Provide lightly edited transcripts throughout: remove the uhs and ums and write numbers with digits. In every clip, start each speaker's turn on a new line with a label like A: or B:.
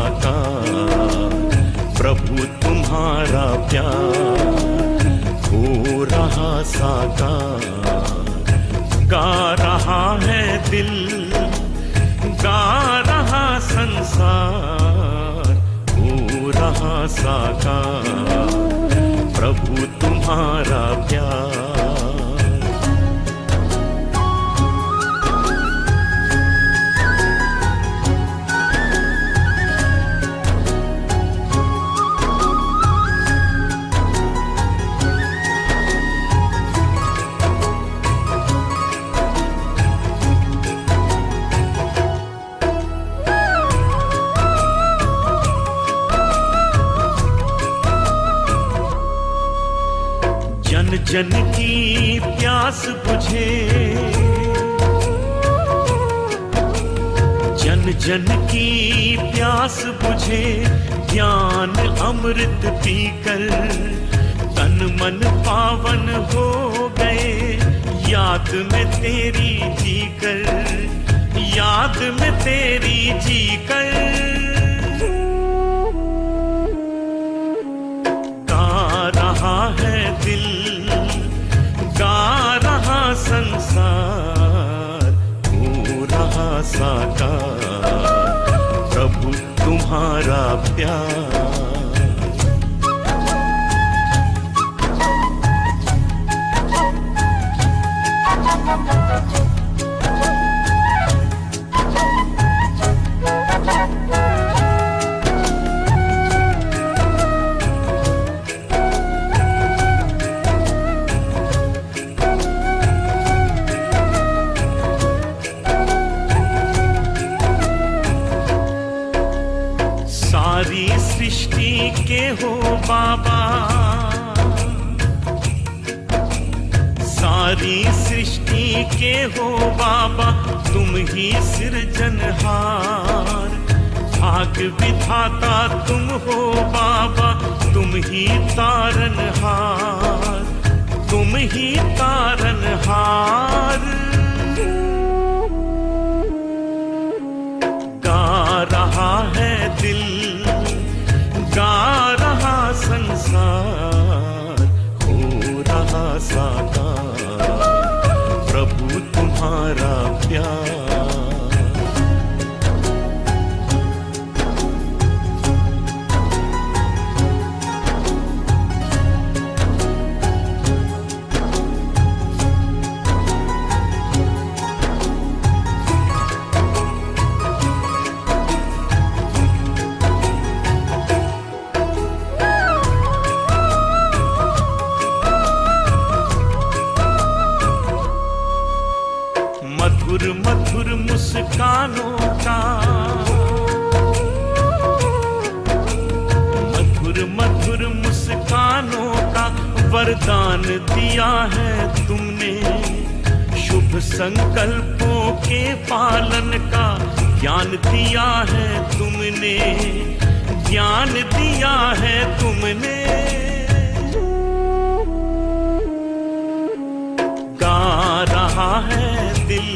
A: साकार, प्रभु तुम्हारा प्यार हो रहा साकार। गा रहा है दिल, गा रहा संसार, हो रहा साकार, प्रभु तुम्हारा प्यार। जन की प्यास बुझे, जन जन की प्यास बुझे, ज्ञान अमृत पीकर तन मन पावन हो गए। याद में तेरी जीकर, याद में तेरी जीकर, गा रहा है दिल, गा रहा संसार, हो रहा साकार, प्रभु तुम्हारा प्यार। सारी सृष्टि के हो बाबा, सारी सृष्टि के हो बाबा, तुम ही सृजनहार। भाग विधाता तुम हो बाबा, तुम ही तारनहार, तुम ही तारनहार। गा रहा है दिल, गा रहा संसार, हो रहा साकार, प्रभु तुम्हारा प्यार। मधुर मधुर मुस्कानों का, मधुर मधुर मुस्कानों का वरदान दिया है तुमने। शुभ संकल्पों के पालन का ज्ञान दिया है तुमने, ज्ञान दिया है तुमने। गा रहा है दिल,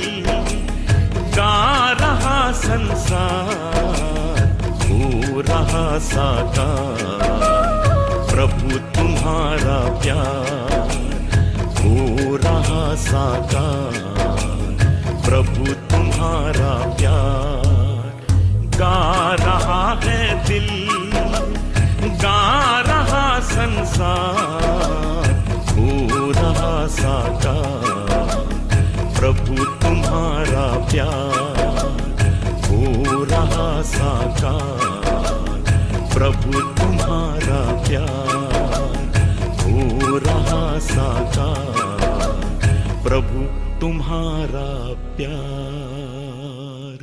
A: गा रहा संसार, हो रहा साकार, प्रभु तुम्हारा प्यार, हो रहा साकार, प्रभु तुम्हारा प्यार। गा रहा है दिल, गा रहा संसार, हो रहा साकार, प्रभु तुम्हारा प्यार, हो रहा साकार, प्रभु तुम्हारा प्यार, हो रहा साकार, प्रभु तुम्हारा प्यार।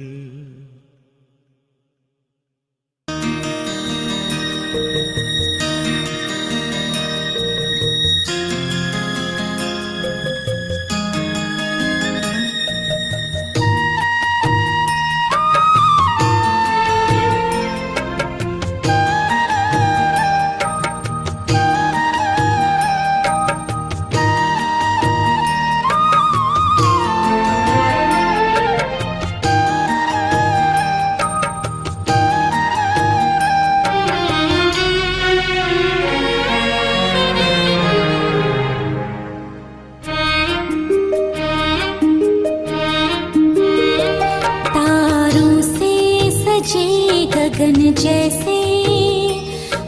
B: गगन जैसे,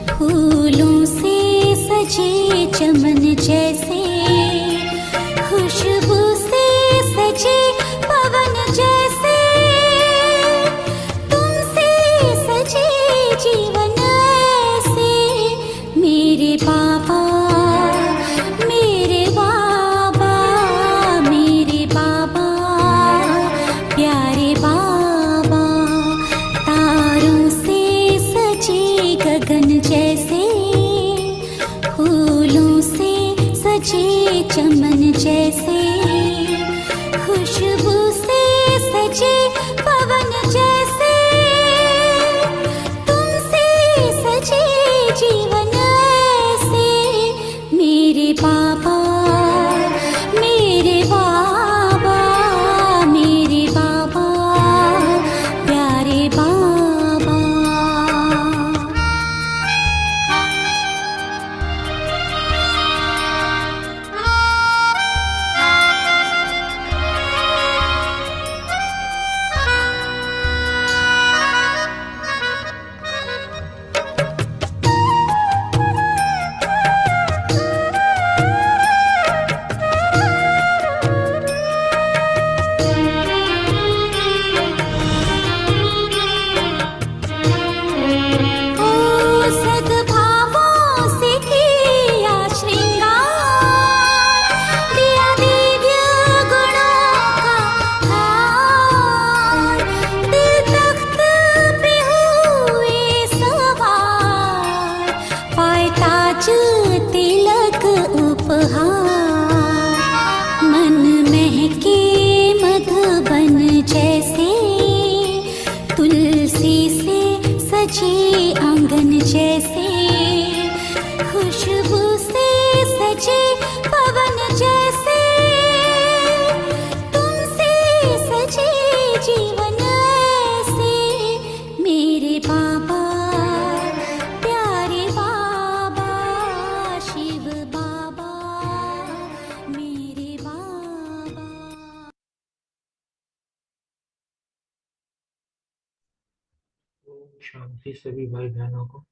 B: फूलों से सजे चमन जैसे, खुशबू से सजे पवन जैसे, तुमसे सजे जीवन ऐसे। मेरे बाबा, मेरे बाबा, मेरे बाबा, प्यारे बाबा, तारों से सजे गगन जैसे, फूलों से सजे चमन जैसे, खुशबू से सजे पवन जैसे, तुमसे सजे जीवन ऐसे। मेरे बाबा, मेरे बाबा, मेरे बाबा, प्यारे बाबा। ओ सद्भावों से किया श्रृंगार, दिया दिव्य गुणों का हार, दिल तख्त पे हुए सवार, पाए ताज तिलक उपहार, मन महके मधुबन जैसे, तुलसी से सजे आंगन जैसे, खुशबू से सजे पवन जैसे, तुमसे सजे जीवन ऐसे। मेरे बाबा, प्यारे बाबा, शिव बाबा, मेरे बाबा।
C: शांति सभी भाई बहनों को।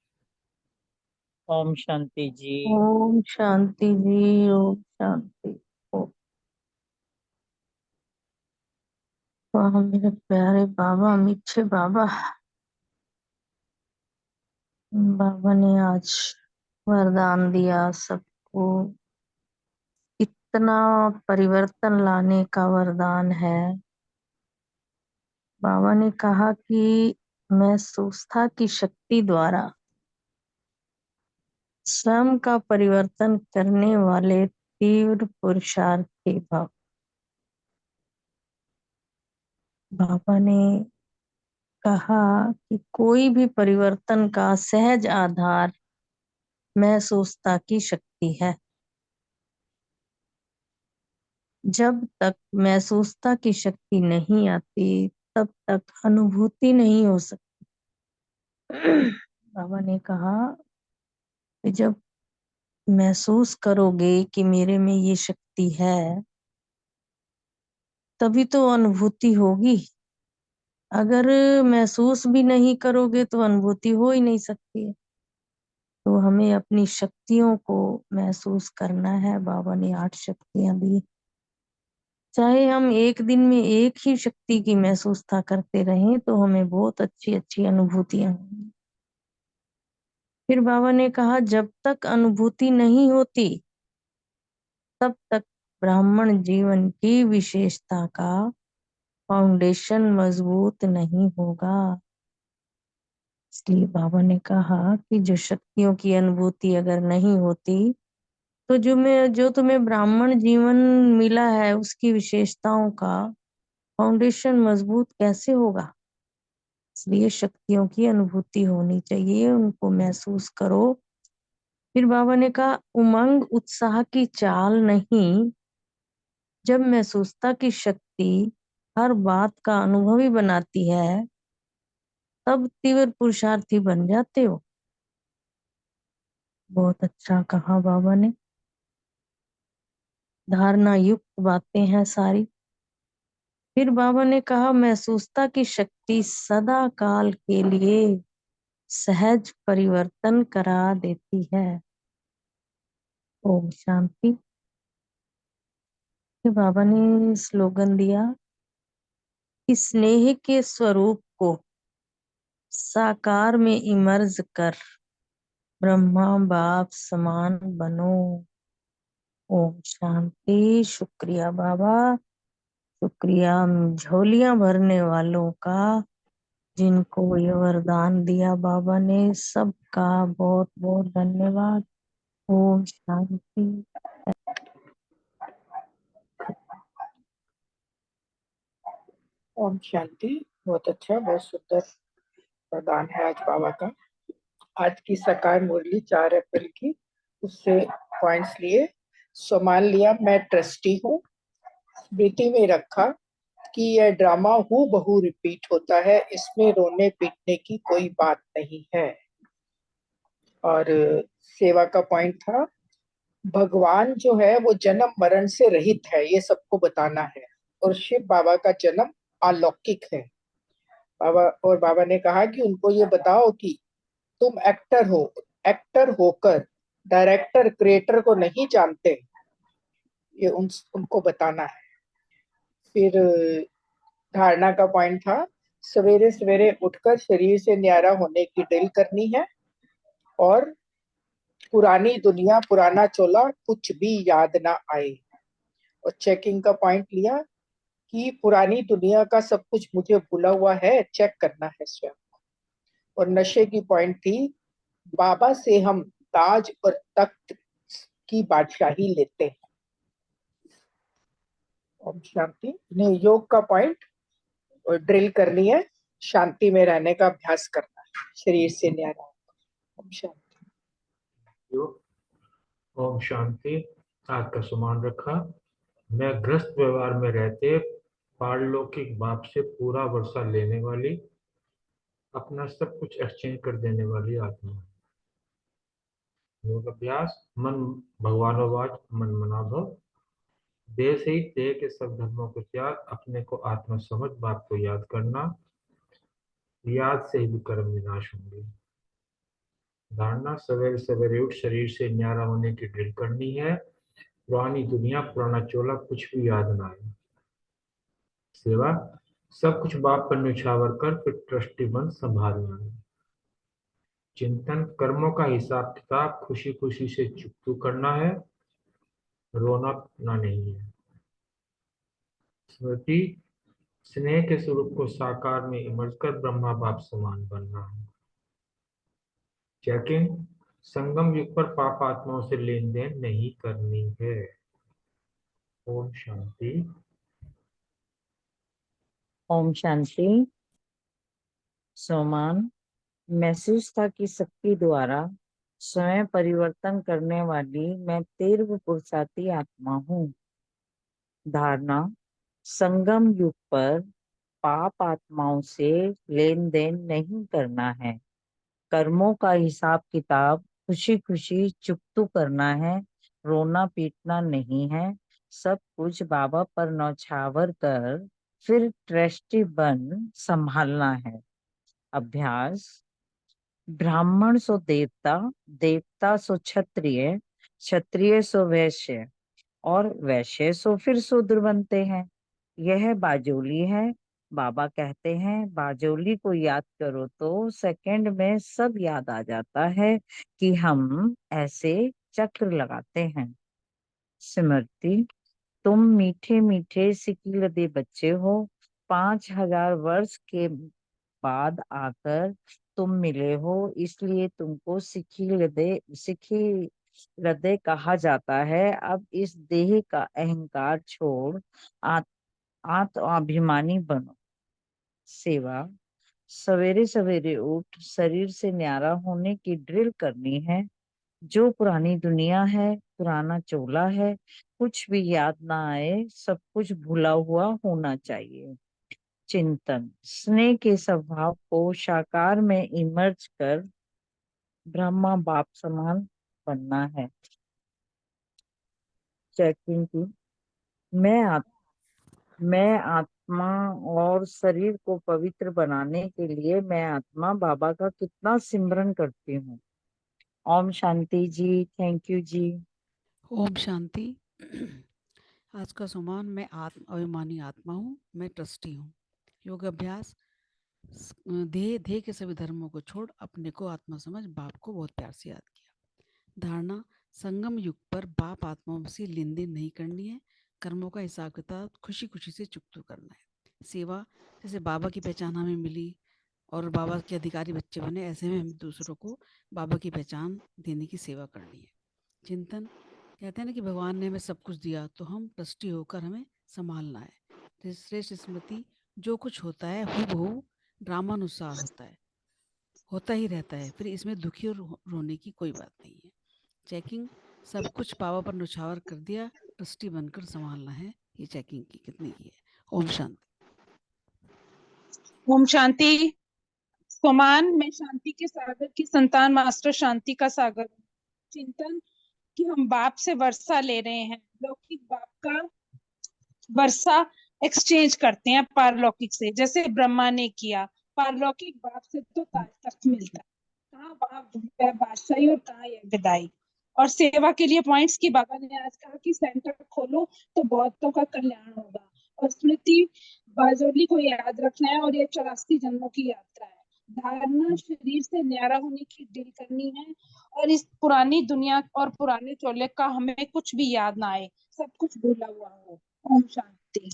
D: ओम शांति जी।
E: ओम शांति जी। ओम शांति। ओम। वाह मेरे प्यारे बाबा, मीठे बाबा। बाबा ने आज वरदान दिया सबको, इतना परिवर्तन लाने का वरदान है। बाबा ने कहा कि मैं संस्था की शक्ति द्वारा स्वयं का परिवर्तन करने वाले तीव्र पुरुषार्थी भव। बाबा ने कहा कि कोई भी परिवर्तन का सहज आधार महसूसता की शक्ति है। जब तक महसूसता की शक्ति नहीं आती तब तक अनुभूति नहीं हो सकती। बाबा ने कहा कि जब महसूस करोगे कि मेरे में ये शक्ति है, तभी तो अनुभूति होगी। अगर महसूस भी नहीं करोगे तो अनुभूति हो ही नहीं सकती है। तो हमें अपनी शक्तियों को महसूस करना है। बाबा ने 8 शक्तियां दी। चाहे हम एक दिन में एक ही शक्ति की महसूसता करते रहें तो हमें बहुत अच्छी अच्छी अनुभूतियां होंगी। फिर बाबा ने कहा जब तक अनुभूति नहीं होती तब तक ब्राह्मण जीवन की विशेषता का फाउंडेशन मजबूत नहीं होगा। इसलिए बाबा ने कहा कि जो शक्तियों की अनुभूति अगर नहीं होती तो जो तुम्हें ब्राह्मण जीवन मिला है उसकी विशेषताओं का फाउंडेशन मजबूत कैसे होगा। इसलिए शक्तियों की अनुभूति होनी चाहिए, उनको महसूस करो। फिर बाबा ने कहा उमंग उत्साह की चाल नहीं, जब महसूसता की शक्ति हर बात का अनुभवी बनाती है तब तीव्र पुरुषार्थी बन जाते हो। बहुत अच्छा कहा बाबा ने। धारणा युक्त बातें हैं सारी। फिर बाबा ने कहा महसूसता की शक्ति सदा काल के लिए सहज परिवर्तन करा देती है। ओम शांति। ये बाबा ने स्लोगन दिया कि स्नेह के स्वरूप को साकार में इमर्ज कर ब्रह्मा बाप समान बनो। ओम शांति। शुक्रिया बाबा, शुक्रिया झोलियां भरने वालों का, जिनको ये वरदान दिया बाबा ने, सबका बहुत बहुत धन्यवाद। ओम शांति।
F: ओम शांति। बहुत अच्छा, बहुत सुंदर वरदान है आज बाबा का। आज की सकार मुरली 4 अप्रैल की, उससे पॉइंट्स लिए। सो मान लिया मैं ट्रस्टी हूँ, स्मृति में रखा कि यह ड्रामा हूबहू रिपीट होता है, इसमें रोने पीटने की कोई बात नहीं है। और सेवा का पॉइंट था, भगवान जो है वो जन्म मरण से रहित है, ये सबको बताना है। और शिव बाबा का जन्म अलौकिक है। बाबा ने कहा कि उनको ये बताओ कि तुम एक्टर हो, एक्टर होकर डायरेक्टर क्रिएटर को नहीं जानते, ये उनको बताना है। फिर धारणा का पॉइंट था, सवेरे सवेरे उठकर शरीर से न्यारा होने की ड्रिल करनी है, और पुरानी दुनिया पुराना चोला कुछ भी याद ना आए। और चेकिंग का पॉइंट लिया कि पुरानी दुनिया का सब कुछ मुझे भूला हुआ है, चेक करना है स्वयं। और नशे की पॉइंट थी, बाबा से हम ताज और तख्त की बादशाही लेते हैं। ओम शांति। नहीं, योग का पॉइंट, और ड्रिल करनी है, शांति में रहने का अभ्यास करना है, शरीर से न्यारा। ओम शांति।
C: ओम शांति। आज का सुमान रखा, मैं ग्रस्त व्यवहार में रहते पारलौकिक बाप से पूरा वर्षा लेने वाली, अपना सब कुछ एक्सचेंज कर देने वाली आत्मा। योग अभ्यास, मन भगवानोवाच मन मना भव। देह से ही देह के सब धर्मों को त्याग, अपने को आत्मा समझ बाप को याद करना, याद से ही भी कर्म विनाश होंगे। धारणा, सवेरे सवेरे उठ शरीर से न्यारा होने की ड्रिल करनी है, पुरानी दुनिया पुराना चोला कुछ भी याद ना आए। सेवा, सब कुछ बाप पर न्यौछावर कर फिर ट्रस्टी बन संभालना है। चिंतन, कर्मों का हिसाब किताब खुशी खुशी से चुकतू करना है, रोना पीटना नहीं है। स्मृति, स्नेह के स्वरूप को साकार में इमर्ज कर ब्रह्मा बाप समान बनना है। चेकिंग, संगम युग पर पाप आत्माओं से लेन देन नहीं करनी है। ओम शांति।
D: ओम शांति। सोमान, महसूस था कि शक्ति द्वारा स्वयं परिवर्तन करने वाली मैं तीव्र पुरुषार्थी आत्मा हूँ। धारणा, संगम युग पर पाप आत्माओं से लेन देन नहीं करना है, कर्मों का हिसाब किताब खुशी खुशी चुकतू करना है, रोना पीटना नहीं है, सब कुछ बाबा पर न्यौछावर कर फिर ट्रस्टी बन संभालना है। अभ्यास, ब्राह्मण सो देवता, देवता सो क्षत्रिय, क्षत्रिय सो वैश्य, और वैश्य सो फिर शूद्र बनते हैं। यह बाजोली है। बाबा कहते हैं बाजोली को याद करो तो सेकंड में सब याद आ जाता है कि हम ऐसे चक्र लगाते हैं। स्मृति, तुम मीठे मीठे सिकीलदे बच्चे हो, 5000 वर्ष के बाद आकर तुम मिले हो, इसलिए तुमको सिखी हृदय कहा जाता है। अब इस देह का अहंकार छोड़ आत्माभिमानी बनो। सेवा, सवेरे सवेरे उठ शरीर से न्यारा होने की ड्रिल करनी है। जो पुरानी दुनिया है पुराना चोला है, कुछ भी याद ना आए, सब कुछ भूला हुआ होना चाहिए। चिंतन, स्नेह के स्वभाव को साकार में इमर्ज कर ब्रह्मा बाप समान बनना है। चेकिंग की, मैं आत्मा और शरीर को पवित्र बनाने के लिए मैं आत्मा बाबा का कितना सिमरन करती हूँ। ओम शांति जी। थैंक यू जी।
G: ओम शांति। आज का सम्मान, मैं अभिमानी आत्मा हूँ, मैं ट्रस्टी हूँ। योग अभ्यास, देह के सभी धर्मों को छोड़ अपने को आत्मा समझ बाप को बहुत प्यार से याद किया। धारणा, संगम युग पर बाप आत्माओं से लेन देन नहीं करनी है, कर्मों का हिसाब किताब खुशी खुशी से चुकता करना है। सेवा, जैसे बाबा की पहचान हमें मिली और बाबा के अधिकारी बच्चे बने, ऐसे में हमें दूसरों को बाबा की पहचान देने की सेवा करनी है। चिंतन, कहते हैं ना कि भगवान ने हमें सब कुछ दिया तो हम ट्रस्टी होकर हमें संभालना है। श्रेष्ठ स्मृति, जो कुछ होता है हूबहू ड्रामानुसार होता ही रहता है, फिर इसमें दुखी और रोने की कोई बात नहीं है। चेकिंग, सब कुछ पावा पर नुछावर कर दिया, ट्रस्टी बनकर संभालना है। ये चेकिंग की कितनी की है। ओम शांति।
H: ओम शांति। सोमान, मैं शांति के सागर की संतान मास्टर शांति का सागर हूँ। चिंतन कि हम बाप से वर्षा ले रहे हैं, लौकिक बाप का वर्षा एक्सचेंज करते हैं पारलौकिक से, जैसे ब्रह्मा ने किया। पारलौकिक बाप से तो ताज तख्त मिलता है, कहाँ वहां बादशाही और कहाँ यह विदाई। और सेवा के लिए पॉइंट्स की बाबा ने आज कहा कि सेंटर खोलो तो बहुतों का कल्याण होगा। और स्मृति, बाजोली को याद रखना है और ये 84 जन्मों की यात्रा है। धारणा, शरीर से न्यारा होने की डील करनी है और इस पुरानी दुनिया और पुराने चोले का हमें कुछ भी याद ना आए, सब कुछ भूला हुआ हो। ओम शांति।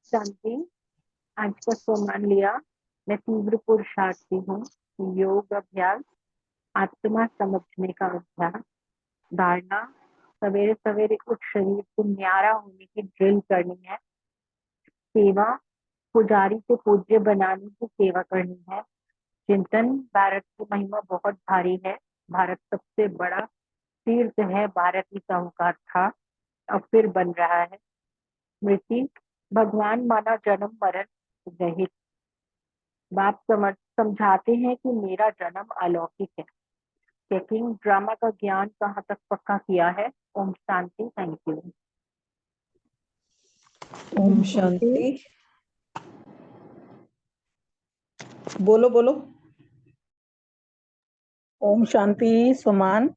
I: शांति। आज का सम्मान लिया, मैं तीव्र पुरुषार्थी हूँ। योग अभ्यास, आत्मा समझने का अभ्यास। धारणा, सवेरे सवेरे उस शरीर को न्यारा होने की ड्रिल करनी है। सेवा, पुजारी को पूज्य बनाने की सेवा करनी है। चिंतन, भारत की महिमा बहुत भारी है। भारत सबसे बड़ा तीर्थ है, भारत ही साहूकार था, अब फिर बन रहा है। स्मृति, भगवान माना जन्म मरण रहित। बाप समझाते हैं कि मेरा जन्म अलौकिक है। चेकिंग, ड्रामा का ज्ञान कहाँ तक पक्का किया है। ओम शांति। Thank you.
J: ओम शांति। बोलो बोलो।
F: ओम शांति। सुमान,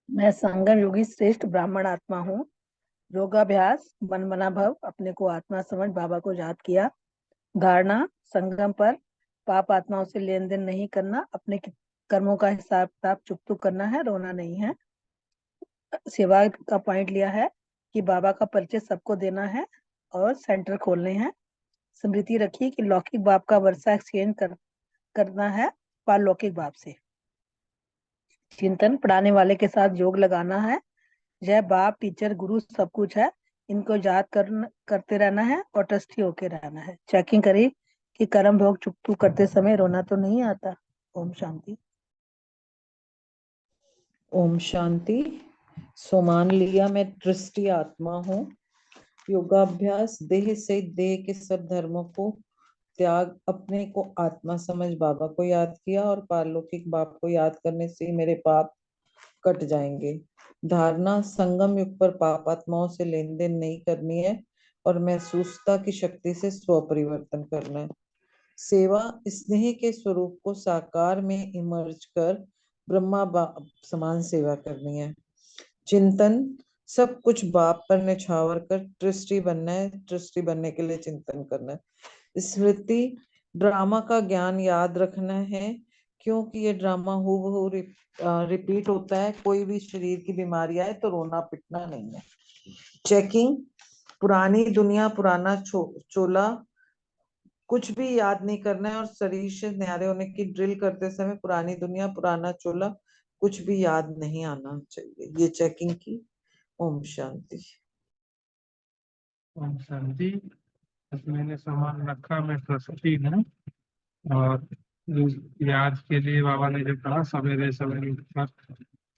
F: मैं संगम योगी श्रेष्ठ ब्राह्मण आत्मा हूँ। योगाभ्यास, मन बना भव, अपने को आत्मा समझ बाबा को याद किया। धारणा, संगम पर पाप आत्माओं से लेन देन नहीं करना, अपने कर्मों का हिसाब किताब चुप करना है, रोना नहीं है। सेवा का पॉइंट लिया है कि बाबा का परिचय सबको देना है और सेंटर खोलने हैं। स्मृति रखी कि लौकिक बाप का वर्षा एक्सचेंज करना है पारलौकिक बाप से। चिंतन, पढ़ाने वाले के साथ योग लगाना है। जय बाप, टीचर, गुरु सब कुछ है, इनको याद करते रहना है और ट्रस्टी होके रहना है। चेकिंग करी कि कर्म भोग चुकतू करते समय रोना तो नहीं आता। ओम शांति।
J: ओम शांति। सोमान लिया, मैं ट्रस्टी आत्मा हूँ। योगाभ्यास, देह से देह के सब धर्मों को त्याग, अपने को आत्मा समझ बाबा को याद किया और पारलौकिक बाप को याद करने से मेरे पाप कट जाएंगे। धारणा, संगम युग पर पाप आत्माओं से लेन देन नहीं करनी है और महसूसता की शक्ति से स्व परिवर्तन करना है। सेवा, स्नेह के स्वरूप को साकार में इमर्ज कर ब्रह्मा बाप समान सेवा करनी है। चिंतन, सब कुछ बाप पर निछावर कर ट्रस्टी बनना है, ट्रस्टी बनने के लिए चिंतन करना है। स्मृति, ड्रामा का ज्ञान याद रखना है क्योंकि ये ड्रामा हूबहू रिपीट होता है। कोई भी शरीर की बीमारी आए तो रोना पिटना नहीं है। चेकिंग, पुरानी दुनिया पुराना चोला कुछ भी याद नहीं करना है और शरीर से न्यारे होने की ड्रिल करते समय पुरानी दुनिया पुराना चोला कुछ भी याद नहीं आना चाहिए। ये चेकिंग की। ओम शांति।
C: ओम शांति। मैंने सामान रखा, मैं ट्रस्टी हूँ और याद के लिए बाबा ने जो कहा सवेरे सवेरे उठकर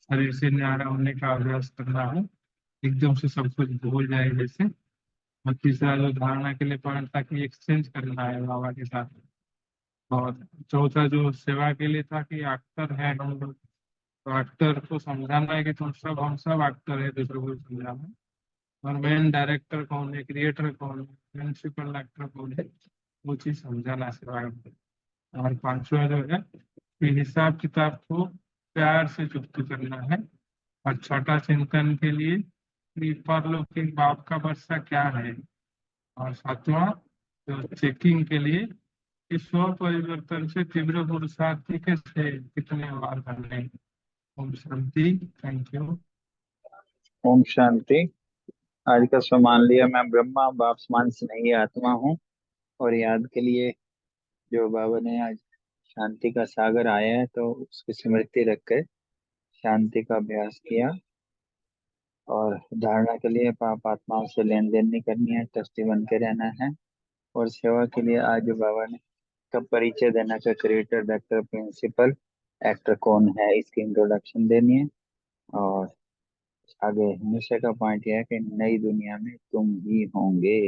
C: शरीर से न्यारा होने का अभ्यास करना है, एकदम से सब कुछ भूल जाए जैसे। और तीसरा जो धारणा के लिए पॉइंट था कि एक्सचेंज करना है बाबा के साथ। और चौथा जो सेवा के लिए था कि एक्टर है हम लोग, तो एक्टर को समझाना है कि हम सब एक्टर है, दूसरों को समझाना। और मेन डायरेक्टर कौन है, क्रिएटर कौन है, प्रिंसिपल एक्टर कौन है, वो चीज समझाना सेवा में। और पांचवा जो है कि हिसाब किताब को प्यार से चुप्त करना है। और छठा चिंतन के लिए कि परलौकिक बाप का वर्षा क्या है। और सातवां तो चेकिंग के लिए कि स्व परिवर्तन से तीव्र पुरुषार्थी कैसे कितने बार करने। ओम शांति। Thank you.
K: ओम शांति। आज का सम्मान लिया, मैं ब्रह्मा बाप समान से नहीं आत्मा हूँ। और याद के लिए जो बाबा ने आज शांति का सागर आया है तो उसकी स्मृति रखकर शांति का अभ्यास किया। और धारणा के लिए पाप आत्माओं से लेन देन नहीं करनी है, ट्रस्टी बन के रहना है। और सेवा के लिए आज जो बाबा ने कब परिचय देना का क्रिएटर डायरेक्टर प्रिंसिपल एक्टर कौन है इसकी इंट्रोडक्शन देनी है। और आगे हमेशा का पॉइंट यह है कि नई दुनिया में तुम ही होंगे।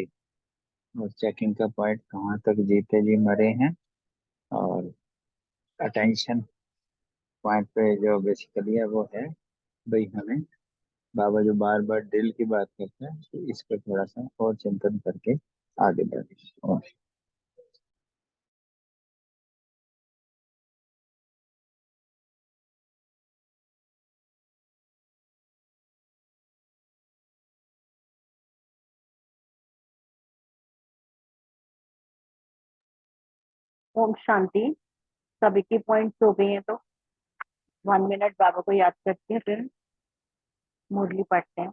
K: और चेकिंग का पॉइंट कहाँ तक जीते जी मरे हैं। और अटेंशन पॉइंट पे जो बेसिकली है वो है भाई हमें बाबा जो बार बार दिल की बात करते हैं तो इस पर थोड़ा सा और चिंतन करके आगे बढ़े। और
I: ओम शांति। सभी की पॉइंट्स हो गई हैं तो 1 मिनट बाबा को याद करते हैं, फिर मुरली पढ़ते हैं।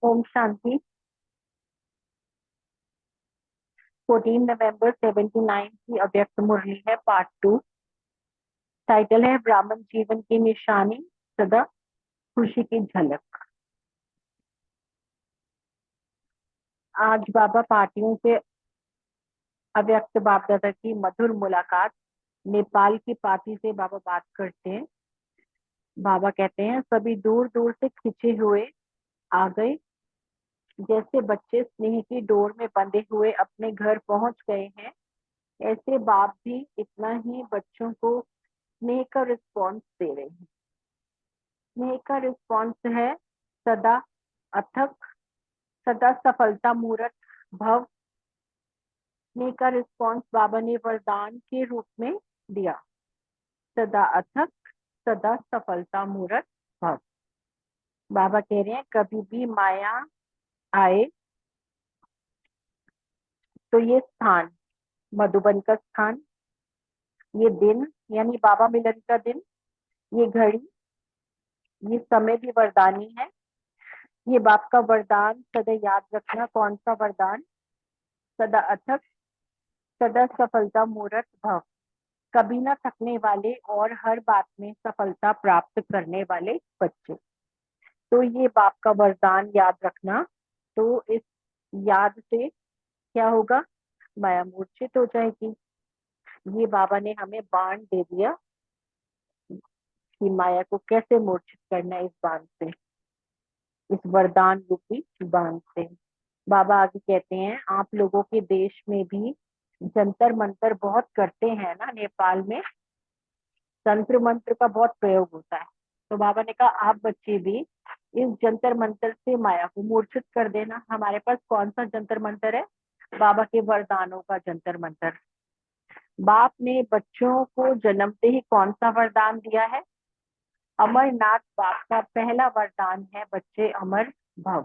I: ओम शांति। 14 नवंबर 79 की अव्यक्त मुरली है, पार्ट 2। टाइटल है ब्राह्मण जीवन की निशानी, सदा खुशी की झलक। आज बाबा पार्टियों से अव्यक्त बाप दादा की मधुर मुलाकात। नेपाल की पार्टी से बाबा बात करते हैं। बाबा कहते हैं सभी दूर दूर से खिंचे हुए आ गए, जैसे बच्चे स्नेह की डोर में बंधे हुए अपने घर पहुंच गए हैं, ऐसे बाप भी इतना ही बच्चों को स्नेह का रिस्पॉन्स दे रहे हैं। स्नेह का रिस्पॉन्स है सदा अथक, सदा सफलता मूर्त भव। स्नेह का रिस्पॉन्स बाबा ने वरदान के रूप में दिया, सदा अथक सदा सफलता मूर्त भव। बाबा कह रहे हैं कभी भी माया आए तो ये स्थान, मधुबन का स्थान, ये दिन यानी बाबा मिलन का दिन, ये घड़ी, ये समय भी वरदानी है। ये बाप का वरदान सदा याद रखना। कौन सा वरदान? सदा अथक सदा सफलता मूर्त भव, कभी ना थकने वाले और हर बात में सफलता प्राप्त करने वाले बच्चे। तो ये बाप का वरदान याद रखना। तो इस याद से क्या होगा? माया मूर्छित हो जाएगी। ये बाबा ने हमें बाण दे दिया कि माया को कैसे मूर्छित करना है, इस बाण से, इस वरदान रूपी बाण से। बाबा आगे कहते हैं आप लोगों के देश में भी जंतर मंतर बहुत करते हैं ना, नेपाल में तंत्र मंत्र का बहुत प्रयोग होता है। तो बाबा ने कहा आप बच्चे भी इस जंतर मंत्र से माया को मूर्छित कर देना। हमारे पास कौन सा जंतर मंत्र है? बाबा के वरदानों का जंतर मंत्र। बाप ने बच्चों को जन्मते ही कौन सा वरदान दिया है? अमरनाथ बाप का पहला वरदान है बच्चे अमर भव,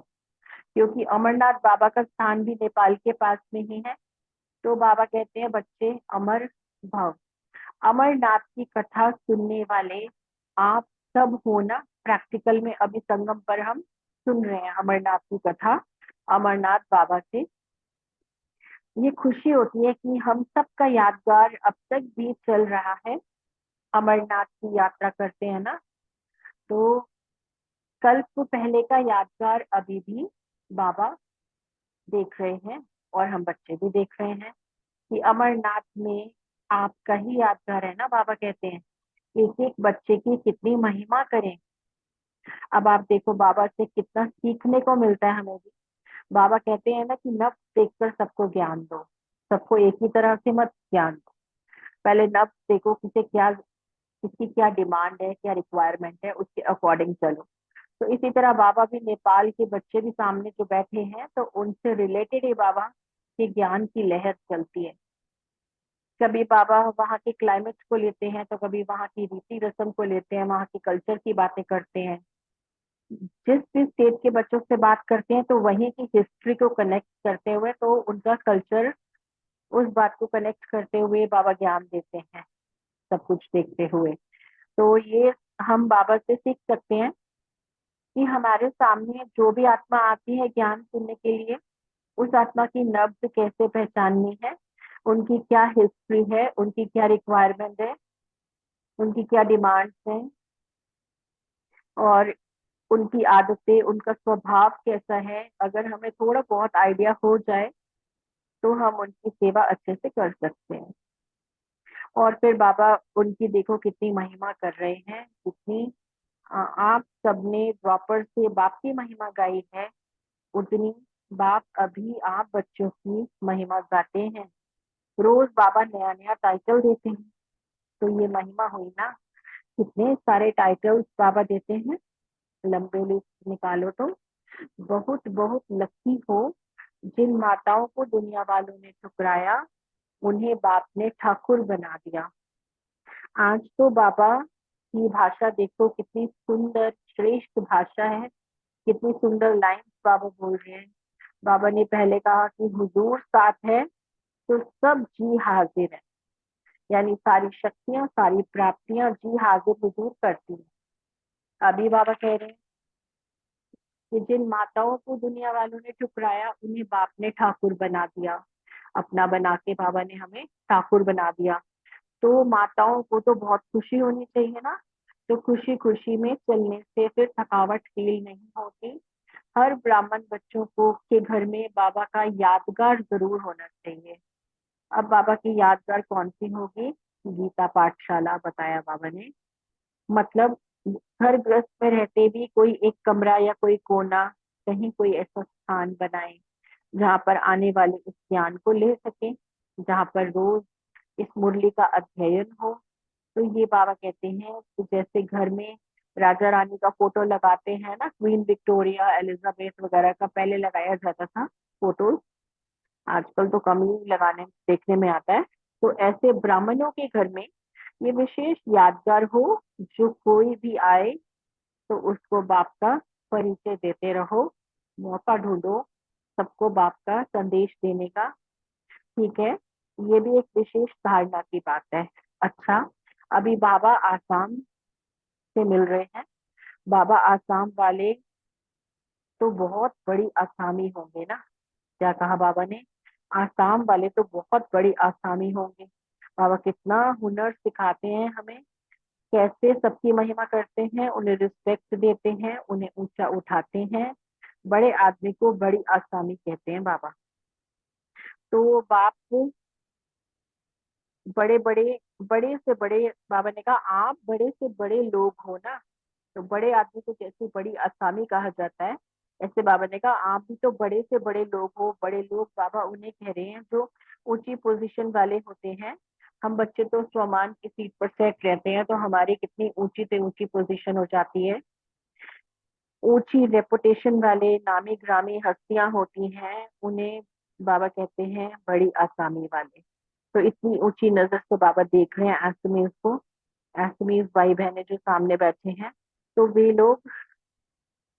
I: क्योंकि अमरनाथ बाबा का स्थान भी नेपाल के पास में ही है। तो बाबा कहते हैं बच्चे अमर भव। अमरनाथ की कथा सुनने वाले आप सब हो ना। प्रैक्टिकल में अभी संगम पर हम सुन रहे हैं अमरनाथ की कथा, अमरनाथ बाबा से। ये खुशी होती है कि हम सबका यादगार अब तक भी चल रहा है। अमरनाथ की यात्रा करते हैं ना, तो कल्प पहले का यादगार अभी भी बाबा देख रहे हैं और हम बच्चे भी देख रहे हैं कि अमरनाथ में आपका ही यादगार है ना। बाबा कहते हैं एक एक बच्चे की कितनी महिमा करें। अब आप देखो बाबा से कितना सीखने को मिलता है हमें भी। बाबा कहते हैं ना कि नब्ज देखकर सबको ज्ञान दो, सबको एक ही तरह से मत ज्ञान दो। पहले नब्ज देखो किसे क्या, किसकी क्या डिमांड है, क्या रिक्वायरमेंट है, उसके अकॉर्डिंग चलो। तो इसी तरह बाबा भी नेपाल के बच्चे भी सामने जो बैठे हैं, तो उनसे रिलेटेड ही बाबा के ज्ञान की लहर चलती है। कभी बाबा वहाँ के क्लाइमेट को लेते हैं, तो कभी वहाँ की रीति रस्म को लेते हैं, वहाँ के कल्चर की बातें करते हैं। जिस भी स्टेट के बच्चों से बात करते हैं तो वहीं की हिस्ट्री को कनेक्ट करते हुए, तो उनका कल्चर, उस बात को कनेक्ट करते हुए बाबा ज्ञान देते हैं, सब कुछ देखते हुए। तो ये हम बाबा से सीख सकते हैं कि हमारे सामने जो भी आत्मा आती है ज्ञान सुनने के लिए, उस आत्मा की नब्ज कैसे पहचाननी है, उनकी क्या हिस्ट्री है, उनकी क्या रिक्वायरमेंट है, उनकी क्या डिमांड्स हैं, और उनकी आदतें, उनका स्वभाव कैसा है। अगर हमें थोड़ा बहुत आइडिया हो जाए तो हम उनकी सेवा अच्छे से कर सकते हैं। और फिर बाबा उनकी देखो कितनी महिमा कर रहे हैं, कितनी आप सबने द्वापर से बाप की महिमा गाई है, उतनी बाप अभी आप बच्चों की महिमा गाते हैं। रोज बाबा नया नया टाइटल देते हैं, तो ये महिमा हुई ना। कितने सारे टाइटल्स बाबा देते हैं, लंबे लिस्ट निकालो तो। बहुत बहुत लकी हो जिन माताओं को दुनिया वालों ने ठुकराया, उन्हें बाप ने ठाकुर बना दिया। आज तो बाबा की भाषा देखो कितनी सुंदर श्रेष्ठ भाषा है, कितनी सुंदर लाइन्स बाबा बोल रहे हैं। बाबा ने पहले कहा कि हुजूर साथ है तो सब जी हाजिर है, यानी सारी शक्तियां, सारी प्राप्तियां जी हाजिर हुजूर करती है। अभी बाबा कह रहे हैं कि जिन माताओं को दुनिया वालों ने ठुकराया, उन्हें बाप ने ठाकुर बना दिया। अपना बना के बाबा ने हमें ठाकुर बना दिया। तो माताओं को तो बहुत खुशी होनी चाहिए ना। तो खुशी खुशी में चलने से फिर थकावट फील नहीं होती। हर ब्राह्मण बच्चों को के घर में बाबा का यादगार जरूर होना चाहिए। अब बाबा की यादगार कौन सी होगी? गीता पाठशाला बताया बाबा ने। मतलब घर गृहस्थ में रहते भी कोई एक कमरा या कोई कोना, कहीं कोई ऐसा स्थान बनाए जहाँ पर आने वाले इस ज्ञान को ले सके, जहाँ पर रोज इस मुरली का अध्ययन हो। तो ये बाबा कहते हैं कि जैसे घर में राजा रानी का फोटो लगाते हैं ना, क्वीन विक्टोरिया, एलिजाबेथ वगैरह का पहले लगाया जाता था फोटो, आजकल तो कम ही लगाने देखने में आता है। तो ऐसे ब्राह्मणों के घर में ये विशेष यादगार हो, जो कोई भी आए तो उसको बाप का परिचय देते रहो, मौका ढूंढो सबको बाप का संदेश देने का। ठीक है, ये भी एक विशेष धारणा की बात है। अच्छा, अभी बाबा आसाम से मिल रहे हैं। बाबा आसाम वाले तो बहुत बड़ी आसामी होंगे ना। क्या कहा बाबा ने? आसाम वाले तो बहुत बड़ी आसामी होंगे। बाबा कितना हुनर सिखाते हैं हमें, कैसे सबकी महिमा करते हैं, उन्हें रिस्पेक्ट देते हैं, उन्हें ऊंचा उठाते हैं। बड़े आदमी को बड़ी आसामी कहते हैं बाबा। तो बाप बड़े बड़े, बड़े से बड़े, बाबा ने कहा आप बड़े से बड़े लोग हो ना। तो बड़े आदमी को जैसे बड़ी आसामी कहा जाता है, ऐसे बाबा ने कहा आप भी तो बड़े से बड़े लोग हो। बड़े लोग बाबा उन्हें कह रहे हैं जो ऊंची पोजीशन वाले होते हैं। हम बच्चे तो स्वमान की सीट पर सेट रहते हैं, तो हमारी कितनी ऊंची से ऊंची पोजीशन हो जाती है। ऊंची रेपुटेशन वाले नामी ग्रामी हस्तियां होती हैं, उन्हें बाबा कहते हैं बड़ी आसामी वाले। तो इतनी ऊंची नजर से बाबा देख रहे हैं एसमीज को, एसमीज भाई बहने जो सामने बैठे हैं। तो वे लोग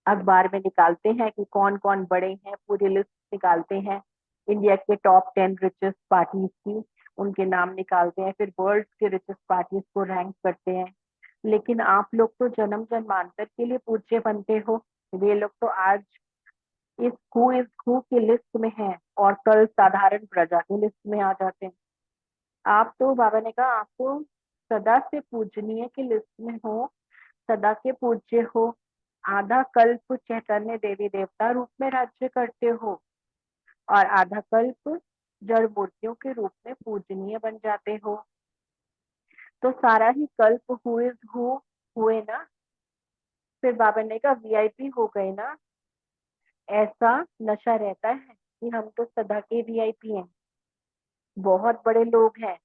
I: अखबार में निकालते हैं कि कौन कौन बड़े हैं, पूरी लिस्ट निकालते हैं इंडिया के टॉप 10 रिचेस्ट पार्टीज की, उनके नाम निकालते हैं। फिर वर्ल्ड के रिचेस्ट पार्टीज को रैंक करते हैं। लेकिन आप लोग तो जन्म जन्मांतर के लिए पूज्य बनते हो, वे लोग तो आज इस हु इज हु की लिस्ट में हैं और कल साधारण प्रजा की लिस्ट में आ जाते हैं। आप तो बाबा ने कहा आप तो सदा से पूजनीय की लिस्ट में हो, सदा के पूज्य हो, आधा कल्प चैतन्य देवी देवता रूप में राज्य करते हो और आधा कल्प जड़ मूर्तियों के रूप में पूजनीय बन जाते हो। तो सारा ही कल्प हु इज हु हुए ना। फिर बाबा ने कहा वीआईपी हो गए ना। ऐसा नशा रहता है कि हम तो सदा के वीआईपी हैं, बहुत बड़े लोग हैं,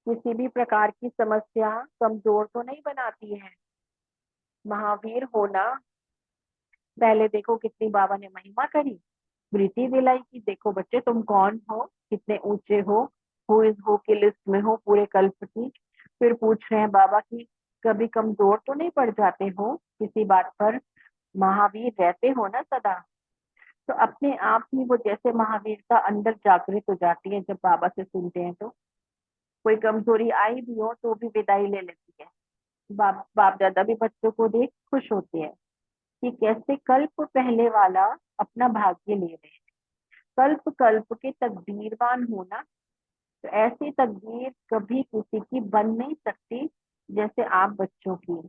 I: किसी भी प्रकार की समस्या कमजोर तो नहीं बनाती है। महावीर होना, पहले देखो कितनी बाबा ने महिमा करी, प्रीति दिलाई कि देखो बच्चे तुम कौन हो, कितने ऊंचे हो, हु इज हु की लिस्ट में हो पूरे कल्प की। फिर पूछ रहे हैं बाबा की कभी कमजोर तो नहीं पड़ जाते हो किसी बात पर, महावीर रहते हो ना सदा। तो अपने आप ही वो जैसे महावीरता अंदर जागृत हो जाती है जब बाबा से सुनते हैं। तो कोई कमजोरी आई भी हो तो भी विदाई ले लेती है। बाप दादा भी बच्चों को देख खुश होते हैं कि कैसे कल्प पहले वाला अपना भाग्य ले रहे हैं। कल्प कल्प के तकदीरवान होना, तो ऐसी तकदीर कभी किसी की बन नहीं सकती जैसे आप बच्चों की।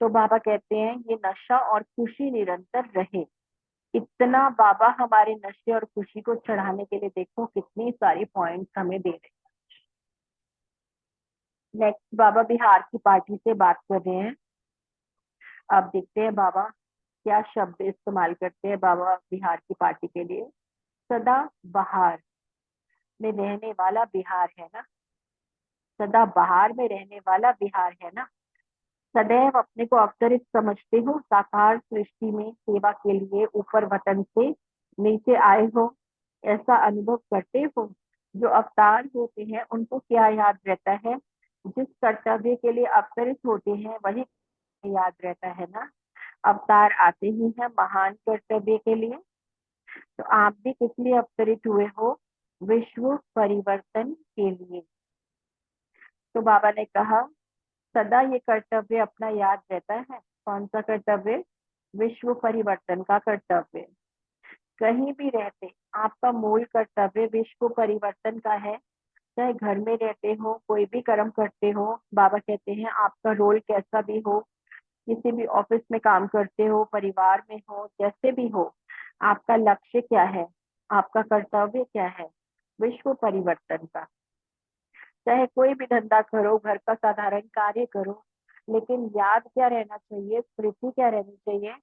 I: तो बाबा कहते हैं ये नशा और खुशी निरंतर रहे। इतना बाबा हमारे नशे और खुशी को चढ़ाने के लिए देखो कितनी सारी पॉइंट्स हमें दे रहे हैं। नेक्स्ट बाबा बिहार की पार्टी से बात कर रहे हैं। अब देखते हैं बाबा क्या शब्द इस्तेमाल करते हैं बाबा बिहार की पार्टी के लिए। सदा बहार में रहने वाला बिहार है ना, सदा बहार में रहने वाला बिहार है ना। सदैव अपने को अवतरित समझते हो, साकार सृष्टि में सेवा के लिए ऊपर वतन से नीचे आए हो, ऐसा अनुभव करते हो। जो अवतार होते हैं उनको क्या याद रहता है, जिस कर्तव्य के लिए अवतरित होते हैं वही याद रहता है ना। अवतार आते ही हैं महान कर्तव्य के लिए। तो आप भी किस लिए अवतरित हुए हो, विश्व परिवर्तन के लिए। तो बाबा ने कहा सदा ये कर्तव्य अपना याद रहता है। कौन सा कर्तव्य, विश्व परिवर्तन का कर्तव्य। कहीं भी रहते आपका मूल कर्तव्य विश्व परिवर्तन का है। चाहे घर में रहते हो, कोई भी कर्म करते हो, बाबा कहते हैं आपका रोल कैसा भी हो, किसी भी ऑफिस में काम करते हो, परिवार में हो, जैसे भी हो, आपका लक्ष्य क्या है, आपका कर्तव्य क्या है, विश्व परिवर्तन का। चाहे कोई भी धंधा करो, घर का साधारण कार्य करो, लेकिन याद क्या रहना चाहिए, स्मृति क्या रहनी चाहिए,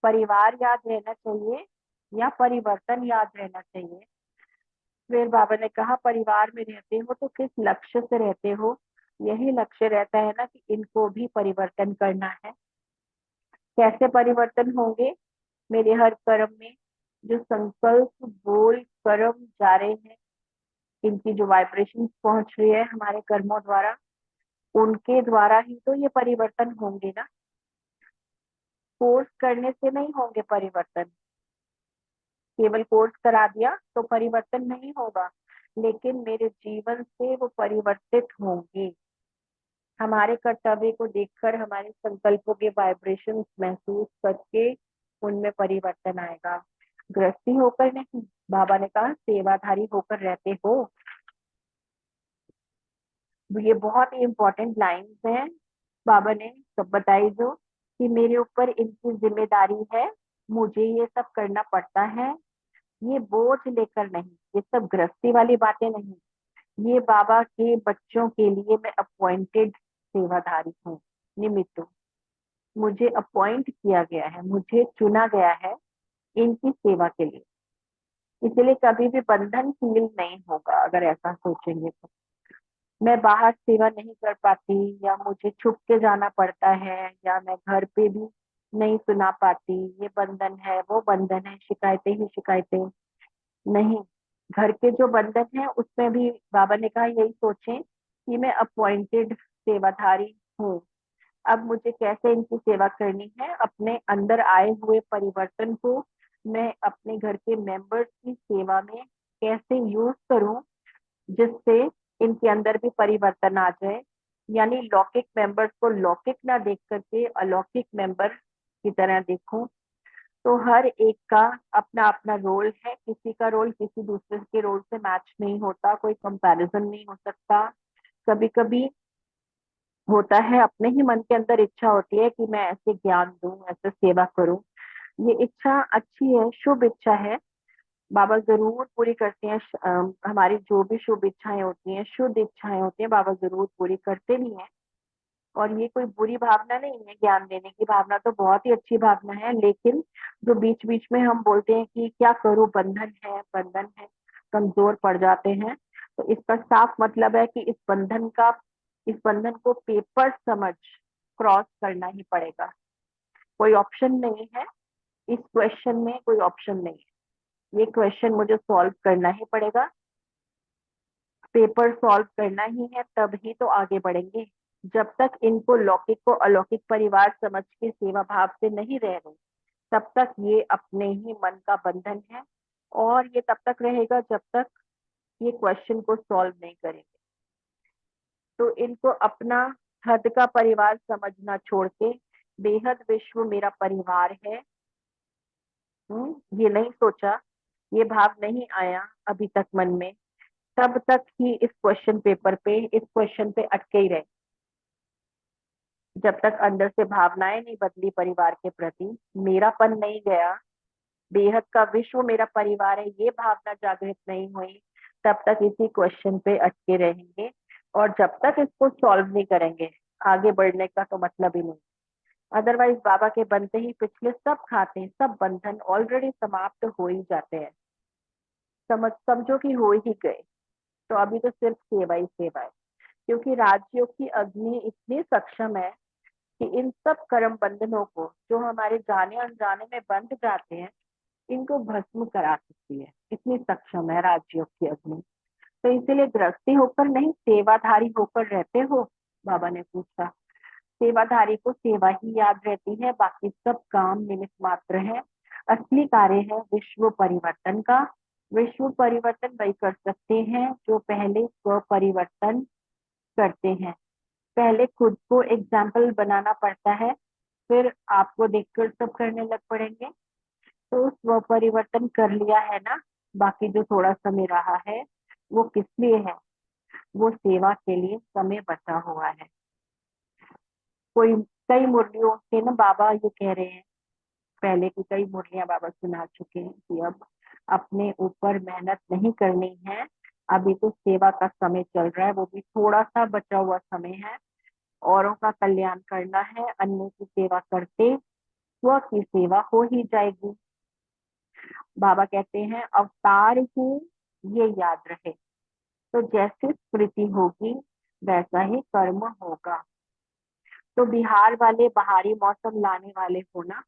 I: परिवार याद रहना चाहिए या परिवर्तन याद रहना चाहिए। फिर बाबा ने कहा परिवार में रहते हो तो किस लक्ष्य से रहते हो, यही लक्ष्य रहता है ना कि इनको भी परिवर्तन करना है। कैसे परिवर्तन होंगे, मेरे हर कर्म में जो संकल्प बोल कर्म जा रहे हैं, इनकी जो वाइब्रेशन पहुंच रही है हमारे कर्मों द्वारा, उनके द्वारा ही तो ये परिवर्तन होंगे ना। कोर्स करने से नहीं होंगे परिवर्तन, केवल कोर्स करा दिया तो परिवर्तन नहीं होगा, लेकिन मेरे जीवन से वो परिवर्तित होंगे। हमारे कर्तव्य को देखकर हमारे संकल्पों के वाइब्रेशंस महसूस करके उनमें परिवर्तन आएगा। गृहस्थी होकर नहीं, बाबा ने कहा सेवाधारी होकर रहते हो। ये बहुत ही इम्पोर्टेंट लाइंस हैं बाबा ने सब बताई जो कि मेरे ऊपर इनकी जिम्मेदारी है, मुझे ये सब करना पड़ता है। ये बोझ लेकर नहीं, ये सब गृहस्थी वाली बातें नहीं, ये बाबा के बच्चों के लिए मैं अपॉइंटेड सेवाधारी हूँ, निमित्त हूँ। मुझे अपॉइंट किया गया है, मुझे चुना गया है इनकी सेवा के लिए। इसलिए कभी भी बंधन फील नहीं होगा अगर ऐसा सोचेंगे तो। मैं बाहर सेवा नहीं कर पाती, या मुझे छुप के जाना पड़ता है, या मैं घर पे भी नहीं सुना पाती, ये बंधन है वो बंधन है, शिकायतें ही शिकायतें नहीं। घर के जो बंधन है उसमें भी बाबा ने कहा यही सोचें कि मैं अपॉइंटेड सेवाधारी हूँ। अब मुझे कैसे इनकी सेवा करनी है, अपने अंदर आए हुए परिवर्तन को मैं अपने घर के मेंबर्स की सेवा में कैसे यूज करूं, जिससे इनके अंदर भी परिवर्तन आ जाए। यानी लौकिक मेंबर्स को लौकिक ना देख करके अलौकिक मेंबर की तरह देखूं तो हर एक का अपना अपना रोल है। किसी का रोल किसी दूसरे के रोल से मैच नहीं होता, कोई कंपैरिजन नहीं हो सकता। कभी कभी होता है अपने ही मन के अंदर इच्छा होती है कि मैं ऐसे ज्ञान दूं, ऐसे सेवा करूं। ये इच्छा अच्छी है, शुभ इच्छा है, बाबा जरूर पूरी करते हैं। हमारी जो भी शुभ इच्छाएं होती हैं, शुद्ध इच्छाएं होती हैं, बाबा जरूर पूरी करते भी हैं। और ये कोई बुरी भावना नहीं है, ज्ञान देने की भावना तो बहुत ही अच्छी भावना है। लेकिन जो बीच बीच में हम बोलते हैं कि क्या करूं, बंधन है, बंधन है, कमजोर पड़ जाते हैं, तो इसका साफ मतलब है कि इस बंधन को पेपर समझ क्रॉस करना ही पड़ेगा। कोई ऑप्शन नहीं है, इस क्वेश्चन में कोई ऑप्शन नहीं है। ये क्वेश्चन मुझे सॉल्व करना ही पड़ेगा, पेपर सॉल्व करना ही है, तब ही तो आगे बढ़ेंगे। जब तक इनको लौकिक को अलौकिक परिवार समझ के सेवा भाव से नहीं रह रहे, तब तक ये अपने ही मन का बंधन है। और ये तब तक रहेगा जब तक ये क्वेश्चन को सॉल्व नहीं करेंगे। तो इनको अपना हद का परिवार समझना छोड़ के बेहद विश्व मेरा परिवार है, ये नहीं सोचा, ये भाव नहीं आया अभी तक मन में, तब तक ही इस क्वेश्चन पेपर पे, इस क्वेश्चन पे अटके ही रहे। जब तक अंदर से भावनाएं नहीं बदली परिवार के प्रति, मेरापन नहीं गया, बेहद का विश्व मेरा परिवार है, ये भावना जागृत नहीं हुई, तब तक इसी क्वेश्चन पे अटके रहेंगे। और जब तक इसको सॉल्व नहीं करेंगे, आगे बढ़ने का तो मतलब ही नहीं। अदरवाइज बाबा के बनते ही पिछले सब खाते, सब बंधन ऑलरेडी समाप्त हो ही जाते हैं। समझो कि हो ही गए। तो अभी तो सिर्फ सेवा ही सेवा है, क्योंकि राजयोग की अग्नि इतनी सक्षम है कि इन सब कर्म बंधनों को जो हमारे जाने अनजाने में बंध जाते हैं, इनको भस्म करा सकती है। इतनी सक्षम है राजयोग की अग्नि। तो इसीलिए गृहस्थी होकर नहीं, सेवाधारी होकर रहते हो? बाबा ने पूछा। सेवाधारी को सेवा ही याद रहती है, बाकी सब काम निमित्त मात्र है। असली कार्य है विश्व परिवर्तन का। विश्व परिवर्तन वही कर सकते हैं जो पहले स्व परिवर्तन करते हैं। पहले खुद को एग्जाम्पल बनाना पड़ता है, फिर आपको देखकर सब करने लग पड़ेंगे। तो स्व परिवर्तन कर लिया है ना, बाकी जो थोड़ा समय रहा है वो किस लिए है? वो सेवा के लिए समय बचा हुआ है। कोई कई मुरलियों से ना बाबा ये कह रहे हैं, पहले की कई मुरलियां बाबा सुना चुके हैं कि अब अपने ऊपर मेहनत नहीं करनी है, अभी तो सेवा का समय चल रहा है, वो भी थोड़ा सा बचा हुआ समय है। औरों का कल्याण करना है, अन्य की सेवा करते स्व की सेवा हो ही जाएगी। बाबा कहते हैं अवतार ही ये याद रहे, तो जैसे स्मृति होगी वैसा ही कर्म होगा। तो बिहार वाले बाहरी मौसम लाने वाले हो ना,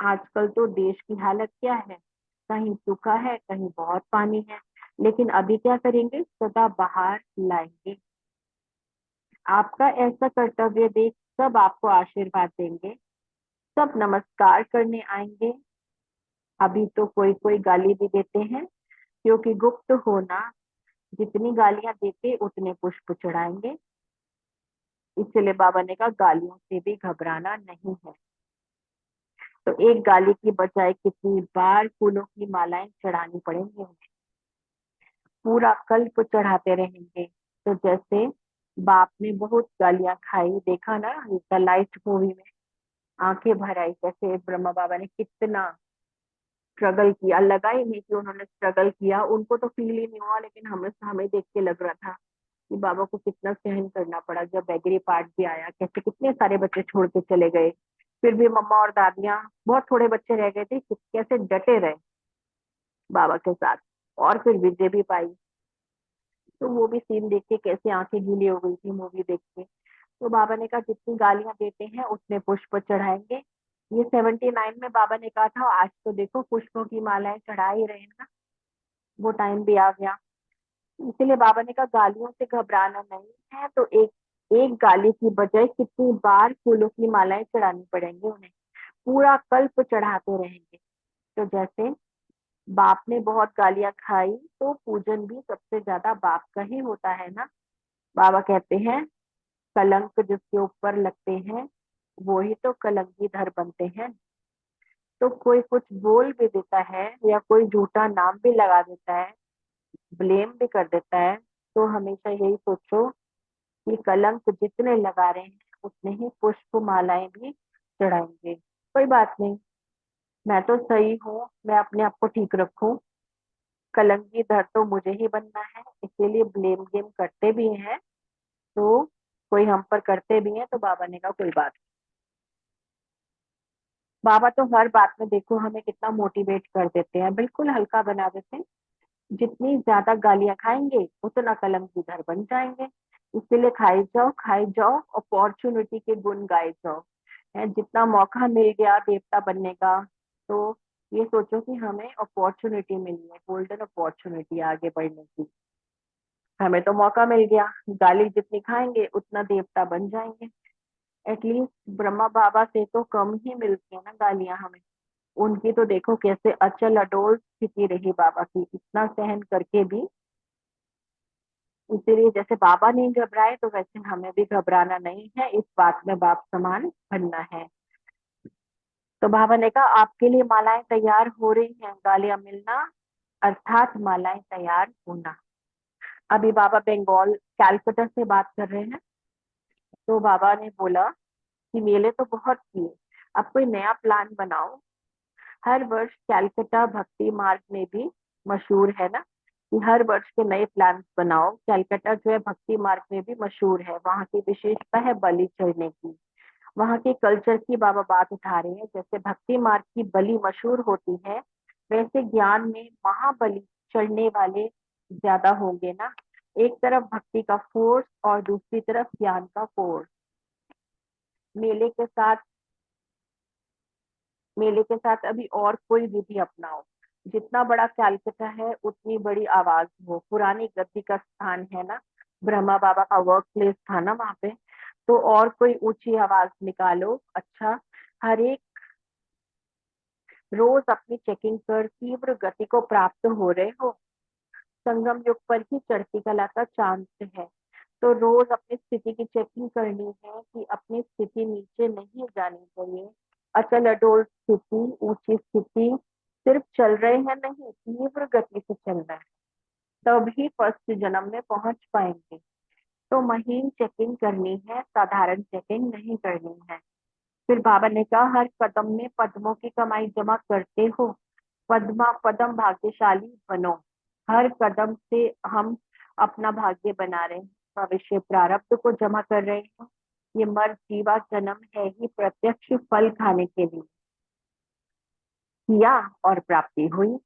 I: आजकल तो देश की हालत क्या है, कहीं सूखा है, कहीं बहुत पानी है, लेकिन अभी क्या करेंगे? सदा बाहर लाएंगे। आपका ऐसा कर्तव्य देख सब आपको आशीर्वाद देंगे, सब नमस्कार करने आएंगे। अभी तो कोई कोई गाली भी देते हैं, क्योंकि गुप्त होना, जितनी गालियां देते उतने पुष्प चढ़ाएंगे। इसलिए बाबा ने कहा गालियों से भी घबराना नहीं है। तो एक गाली की बजाय कितनी बार फूलों की मालाएं चढ़ानी पड़ेंगी उन्हें, पूरा कल्प चढ़ाते रहेंगे। तो जैसे बाप ने बहुत गालियां खाई, देखा ना द लाइट मूवी में, आंखें भर आई, कैसे ब्रह्मा बाबा ने कितना स्ट्रगल किया। लगा ही नहीं कि उन्होंने स्ट्रगल किया, उनको तो फील ही नहीं हुआ, लेकिन हमें देख के लग रहा था कि बाबा को कितना सहन करना पड़ा। जब बैगरी पार्ट भी आया, कैसे कितने सारे बच्चे छोड़ के चले गए, फिर भी मम्मा और दादियां, बहुत थोड़े बच्चे रह गए थे, कैसे डटे रहे बाबा के साथ, और फिर विजय भी पाई। तो वो भी सीन देख के कैसे आंखें गीली हो गई थी मूवी देख के। तो बाबा ने कहा जितनी गालियां देते हैं उतने पुष्प चढ़ाएंगे। ये 79 में बाबा ने कहा था, आज तो देखो पुष्पों की मालाएं चढ़ा ही रहे हैं ना, वो टाइम भी आ गया। इसीलिए बाबा ने कहा गालियों से घबराना नहीं है, तो एक गाली की बजाय कितनी बार फूलों की मालाएं चढ़ानी पड़ेंगी उन्हें, पूरा कल्प चढ़ाते रहेंगे। तो जैसे बाप ने बहुत गालियां खाई, तो पूजन भी सबसे ज्यादा बाप का ही होता है ना। बाबा कहते हैं कलंक जिसके ऊपर लगते हैं वो ही तो कलंकीधर बनते हैं। तो कोई कुछ बोल भी देता है या कोई झूठा नाम भी लगा देता है, ब्लेम भी कर देता है, तो हमेशा यही सोचो कि कलंक जितने लगा रहे हैं उतने ही पुष्प मालाएं भी चढ़ाएंगे। कोई बात नहीं, मैं तो सही हूँ, मैं अपने आप को ठीक रखूं, कलंकी धर तो मुझे ही बनना है, इसीलिए ब्लेम गेम करते भी हैं तो कोई हम पर करते भी हैं तो बाबा ने कहा कोई बात नहीं। बाबा तो हर बात में देखो हमें कितना मोटिवेट कर देते हैं, बिल्कुल हल्का बना देते हैं। जितनी ज्यादा गालियां खाएंगे उतना कलंकीधर बन जाएंगे, इसीलिए खाई जाओ, अपॉर्चुनिटी के गुण गाए जाओ। है, जितना मौका मिल गया देवता बनने का, तो ये सोचो कि हमें अपॉर्चुनिटी मिली है, गोल्डन अपॉर्चुनिटी आगे बढ़ने की। हमें तो मौका मिल गया, गाली जितनी खाएंगे उतना देवता बन जाएंगे। एटलीस्ट ब्रह्मा बाबा से तो कम ही मिलती है ना गालियां हमें। उनकी तो देखो कैसे अचल अडोल स्थिति रही बाबा की, इतना सहन करके भी। इसीलिए जैसे बाबा नहीं घबराए तो वैसे हमें भी घबराना नहीं है, इस बात में बाप समान बनना है। तो बाबा ने कहा आपके लिए मालाएं तैयार हो रही हैं, गालियां मिलना अर्थात मालाएं तैयार होना। अभी बाबा बंगाल कैलकाटा से बात कर रहे हैं, तो बाबा ने बोला कि मेले तो बहुत किए, अब कोई नया प्लान बनाओ। हर वर्ष कैलकाटा भक्ति मार्ग में भी मशहूर है ना कि हर वर्ष के नए प्लान बनाओ। कैलकाटा जो है भक्ति मार्ग में भी मशहूर है, वहाँ की विशेषता है बलि चढ़ने की। वहाँ के कल्चर की बाबा बात उठा रहे हैं, जैसे भक्ति मार्ग की बलि मशहूर होती है, वैसे ज्ञान में महाबली चढ़ने वाले ज्यादा होंगे ना। एक तरफ भक्ति का फोर्स और दूसरी तरफ ज्ञान का फोर्स। मेले के साथ मेले के साथ अभी और कोई विधि अपनाओ। जितना बड़ा कैलकाटा है उतनी बड़ी आवाज हो, पुरानी गद्दी का स्थान है ना, ब्रह्मा बाबा का वर्क प्लेस था ना वहां पे, तो और कोई ऊंची आवाज निकालो। अच्छा, हर एक रोज अपनी चेकिंग कर तीव्र गति को प्राप्त हो रहे हो। संगम युग पर ही चढ़ती कला का चांस है, तो रोज अपनी स्थिति की चेकिंग करनी है कि अपनी स्थिति नीचे नहीं जानी चाहिए। अचल अडोल स्थिति, ऊंची स्थिति, सिर्फ चल रहे हैं नहीं, तीव्र गति से चलना है, तभी फर्स्ट जन्म में पहुंच पाएंगे। तो महीन चेकिंग करनी है, साधारण चेकिंग नहीं करनी है। फिर बाबा ने कहा हर कदम में पद्मों की कमाई जमा करते हो, पद्मा पदम भाग्यशाली बनो। हर कदम से हम अपना भाग्य बना रहे हैं, भविष्य प्रारब्ध को जमा कर रहे हैं। ये मर जीवा जन्म है ही प्रत्यक्ष फल खाने के लिए, किया और प्राप्ति हुई।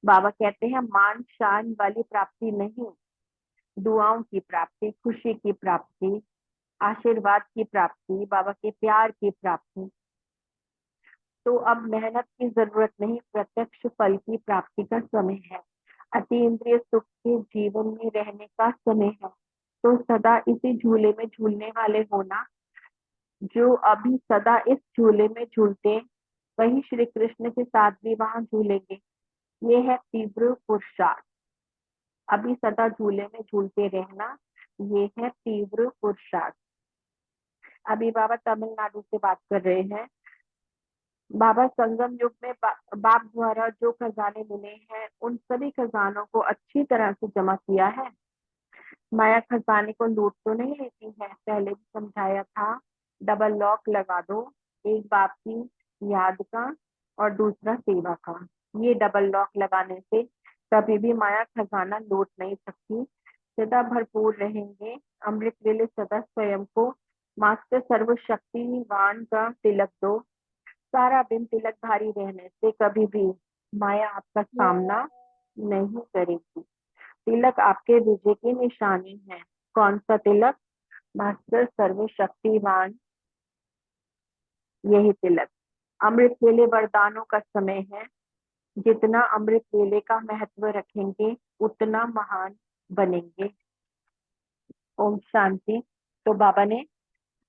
I: बाबा कहते हैं मान शान वाली प्राप्ति नहीं, दुआओं की प्राप्ति, खुशी की प्राप्ति, आशीर्वाद की प्राप्ति, बाबा के प्यार की प्राप्ति। तो अब मेहनत की जरूरत नहीं, प्रत्यक्ष फल की प्राप्ति का समय है। अति इंद्रिय सुख के जीवन में रहने का समय है, तो सदा इसी झूले में झूलने वाले होना। जो अभी सदा इस झूले में झूलते वही श्री कृष्ण के साथ भी वहां झूलेंगे। ये है तीव्र पुरुषार्थ। अभी सदा झूले में झूलते रहना, ये है तीव्र पुरुषार्थ। अभी बाबा तमिलनाडु से बात कर रहे हैं। बाबा संगम युग में बाप द्वारा जो खजाने मिले हैं उन सभी खजानों को अच्छी तरह से जमा किया है। माया खजाने को लूट तो नहीं लेती है, पहले भी समझाया था। डबल लॉक लगा दो, एक बाप की याद का और दूसरा सेवा का। ये डबल लॉक लगाने से कभी भी माया खजाना लूट नहीं सकती। सदा भरपूर रहेंगे। अमृत वेले सदा स्वयं को मास्टर सर्वशक्तिवान का तिलक दो। सारा दिन तिलकधारी रहने से कभी भी माया आपका सामना नहीं करेगी। तिलक आपके विजय की निशानी है। कौन सा तिलक? मास्टर सर्वशक्तिवान, यही तिलक। अमृत वेले वरदानों का समय है। जितना अमृत वेले का महत्व रखेंगे उतना महान बनेंगे। ओम शांति। तो बाबा ने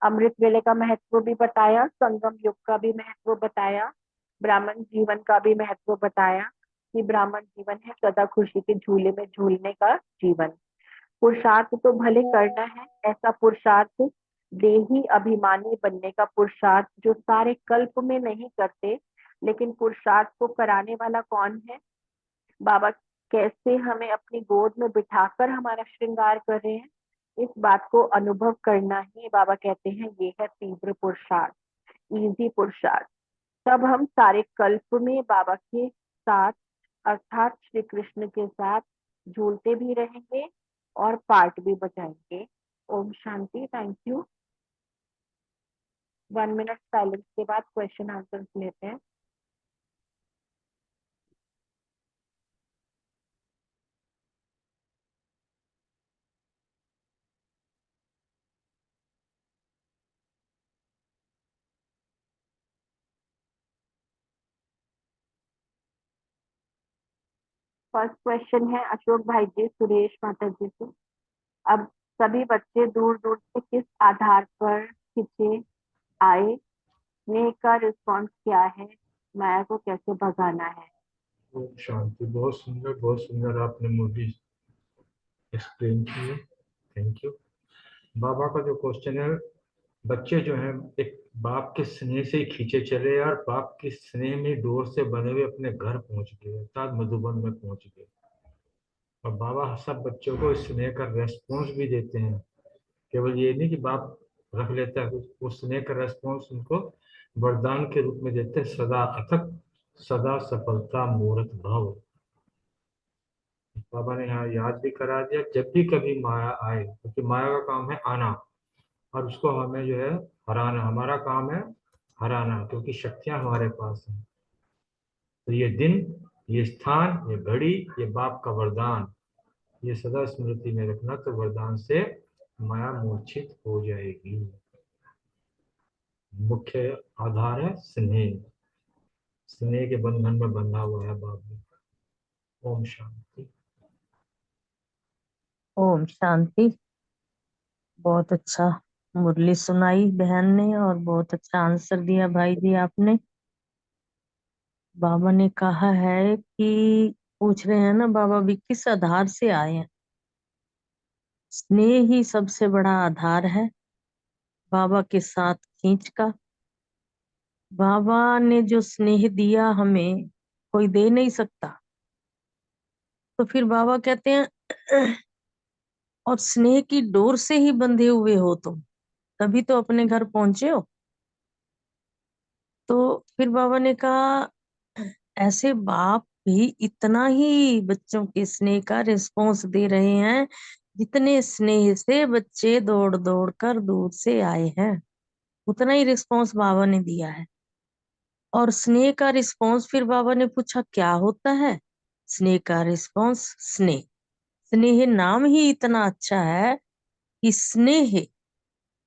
I: अमृत वेले का महत्व भी बताया, संगम युग का भी महत्व बताया, ब्राह्मण जीवन का भी महत्व बताया कि ब्राह्मण जीवन है सदा खुशी के झूले में झूलने का जीवन। पुरुषार्थ तो भले करना है, ऐसा पुरुषार्थ देही अभिमानी बनने का पुरुषार्थ जो सारे कल्प में नहीं करते, लेकिन पुरुषार्थ को कराने वाला कौन है? बाबा कैसे हमें अपनी गोद में बिठाकर हमारा श्रृंगार कर रहे हैं, इस बात को अनुभव करना ही बाबा कहते हैं ये है तीव्र पुरुषार्थ, इजी पुरुषार्थ। तब हम सारे कल्प में बाबा के साथ अर्थात श्री कृष्ण के साथ झूलते भी रहेंगे और पार्ट भी बजाएंगे। ओम शांति। Thank you. 1 मिनट साइलेंस के बाद क्वेश्चन आंसर लेते हैं। फर्स्ट क्वेश्चन है अशोक भाई जी, सुरेश माता जी से। अब सभी बच्चे दूर दूर से किस आधार पर खींचे आए, स्नेह का रिस्पॉन्स क्या है, माया को कैसे भगाना है?
C: ओम शांति। बहुत सुंदर आपने मुरली एक्सप्लेन की है, थैंक यू। बाबा का जो क्वेश्चन है, बच्चे जो हैं एक बाप के स्नेह से ही खींचे चले और बाप के स्नेह में डोर से बने हुए अपने घर पहुंच गए, अर्थात मधुबन में पहुंच गए। और बाबा सब बच्चों को इस स्नेह का रेस्पॉन्स भी देते हैं, केवल ये नहीं कि बाप रख लेता है, उस स्नेह का रेस्पॉन्स उनको वरदान के रूप में देते हैं, सदा अथक सदा सफलता मूर्त भव। बाबा ने यहाँ याद भी करा दिया, जब भी कभी माया आए, क्योंकि माया का काम है आना और उसको हमें जो है हराना, हमारा काम है हराना, क्योंकि शक्तियां हमारे पास हैं। तो ये दिन, ये स्थान, ये घड़ी, ये बाप का वरदान, ये सदा स्मृति में रखना, तो वरदान से माया मूर्छित हो जाएगी। मुख्य आधार है स्नेह, स्नेह के बंधन में बंधा हुआ है बाप ने। ओम शांति।
E: ओम शांति। बहुत अच्छा मुरली सुनाई बहन ने और बहुत अच्छा आंसर दिया भाई जी आपने। बाबा ने कहा है कि पूछ रहे हैं ना बाबा भी किस आधार से आए हैं। स्नेह ही सबसे बड़ा आधार है बाबा के साथ खींच का। बाबा ने जो स्नेह दिया हमें कोई दे नहीं सकता, तो फिर बाबा कहते हैं और स्नेह की डोर से ही बंधे हुए हो तुम, तभी तो अपने घर पहुंचे हो। तो फिर बाबा ने कहा ऐसे बाप भी इतना ही बच्चों के स्नेह का रिस्पॉन्स दे रहे हैं जितने स्नेह से बच्चे दौड़ दौड़ कर दूर से आए हैं, उतना ही रिस्पॉन्स बाबा ने दिया है। और स्नेह का रिस्पॉन्स फिर बाबा ने पूछा क्या होता है। स्नेह का रिस्पॉन्स स्नेह, स्नेह नाम ही इतना अच्छा है कि स्नेह,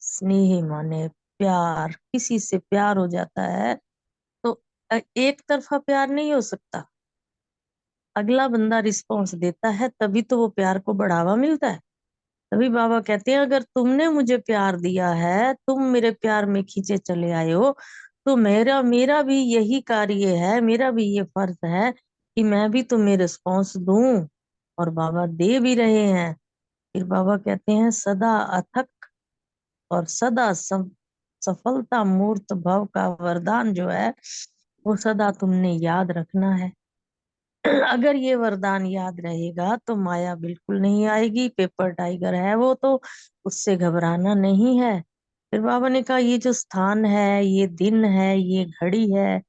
E: स्नेह माने प्यार, किसी से प्यार हो जाता है तो एक तरफा प्यार नहीं हो सकता, अगला बंदा रिस्पॉन्स देता है तभी तो वो प्यार को बढ़ावा मिलता है। तभी बाबा कहते हैं अगर तुमने मुझे प्यार दिया है, तुम मेरे प्यार में खींचे चले आए हो, तो मेरा मेरा भी यही कार्य है, मेरा भी ये फर्ज है कि मैं भी तुम्हें रिस्पॉन्स दूं। और बाबा दे भी रहे हैं। फिर बाबा कहते हैं सदा अथक और सदा सफलता मूर्त भव का वरदान जो है वो सदा तुमने याद रखना है। अगर ये वरदान याद रहेगा तो माया बिल्कुल नहीं आएगी। पेपर टाइगर है वो, तो उससे घबराना नहीं है। फिर बाबा ने कहा ये जो स्थान है, ये दिन है, ये घड़ी है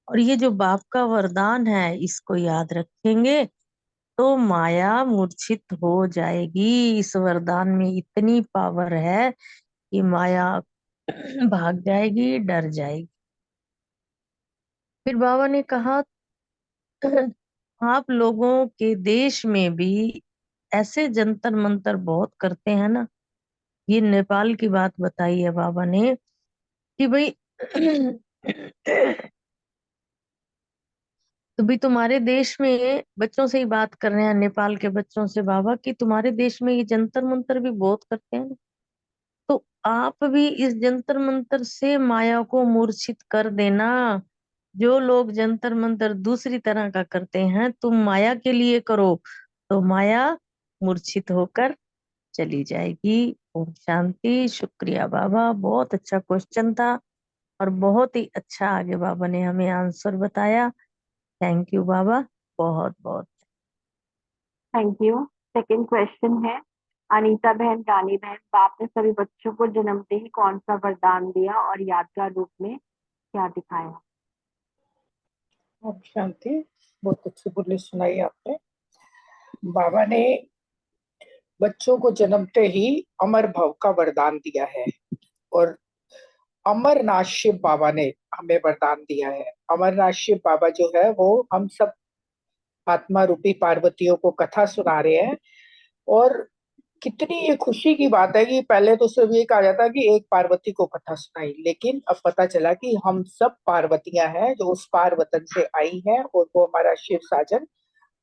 E: और ये जो बाप का वरदान है, इसको याद रखेंगे तो माया मूर्छित हो जाएगी। इस वरदान में इतनी पावर है कि माया भाग जाएगी, डर जाएगी। फिर बाबा ने कहा आप लोगों के देश में भी ऐसे जंतर मंतर बहुत करते हैं ना। ये नेपाल की बात बताई है बाबा ने कि भाई तो भी तुम्हारे देश में, बच्चों से ही बात कर रहे हैं नेपाल के बच्चों से बाबा, कि तुम्हारे देश में ये जंतर मंतर भी बहुत करते हैं ना, तो आप भी इस जंतर मंतर से माया को मूर्छित कर देना। जो लोग जंतर मंतर दूसरी तरह का करते हैं, तुम माया के लिए करो तो माया मूर्छित होकर चली जाएगी। ओम शांति। शुक्रिया बाबा, बहुत अच्छा क्वेश्चन था और बहुत ही अच्छा आगे बाबा ने हमें आंसर बताया। थैंक यू बाबा, बहुत बहुत।
I: Thank you. सेकंड क्वेश्चन है अनीता बहन, रानी बहन, बाप ने सभी बच्चों को जन्मते ही कौन सा वरदान दिया और यादगार रूप में क्या दिखाया?
F: ओम शांति। बहुत अच्छी बोली सुनाई आपने। बाबा ने बच्चों को जन्मते ही अमर भव का वरदान दिया है और अमरनाथ शिव बाबा ने हमें वरदान दिया है। अमरनाथ शिव बाबा जो है वो हम सब आत्मा रूपी पार्वतियों को कथा सुना रहे हैं। और कितनी ये खुशी की बात है कि पहले तो सिर्फ ये कहा जाता कि एक पार्वती को कथा सुनाई, लेकिन अब पता चला कि हम सब पार्वतियां हैं जो उस पार वतन से आई हैं और वो हमारा शिव साजन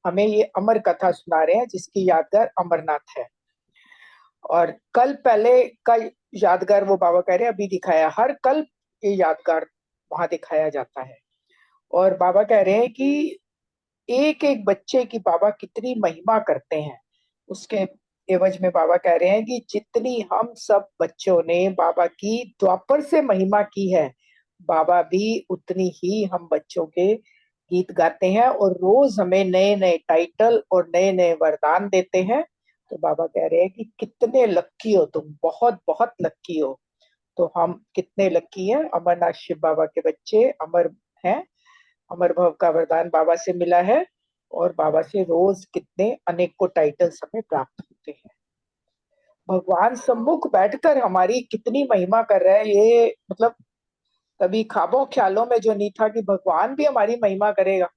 F: हमें ये अमर कथा सुना रहे हैं जिसकी यादगार अमरनाथ है। और कल पहले का यादगार वो बाबा कह रहे हैं अभी दिखाया, हर कल ये यादगार वहां दिखाया जाता है। और बाबा कह रहे हैं कि एक एक बच्चे की बाबा कितनी महिमा करते हैं। उसके एवज में बाबा कह रहे हैं कि जितनी हम सब बच्चों ने बाबा की द्वापर से महिमा की है, बाबा भी उतनी ही हम बच्चों के गीत गाते हैं और रोज हमें नए नए टाइटल और नए नए वरदान देते हैं। तो बाबा कह रहे हैं कि कितने लक्की हो तुम, बहुत बहुत लक्की हो। तो हम कितने लक्की हैं, अमरनाथ शिव बाबा के बच्चे अमर हैं। अमर भव का वरदान बाबा से मिला है और बाबा से रोज कितने अनेकों टाइटल्स हमें प्राप्त होते हैं। भगवान सम्मुख बैठकर हमारी कितनी महिमा कर रहा है, ये मतलब कभी ख्वाबों ख्यालों में जो नहीं था कि भगवान भी हमारी महिमा करेगा।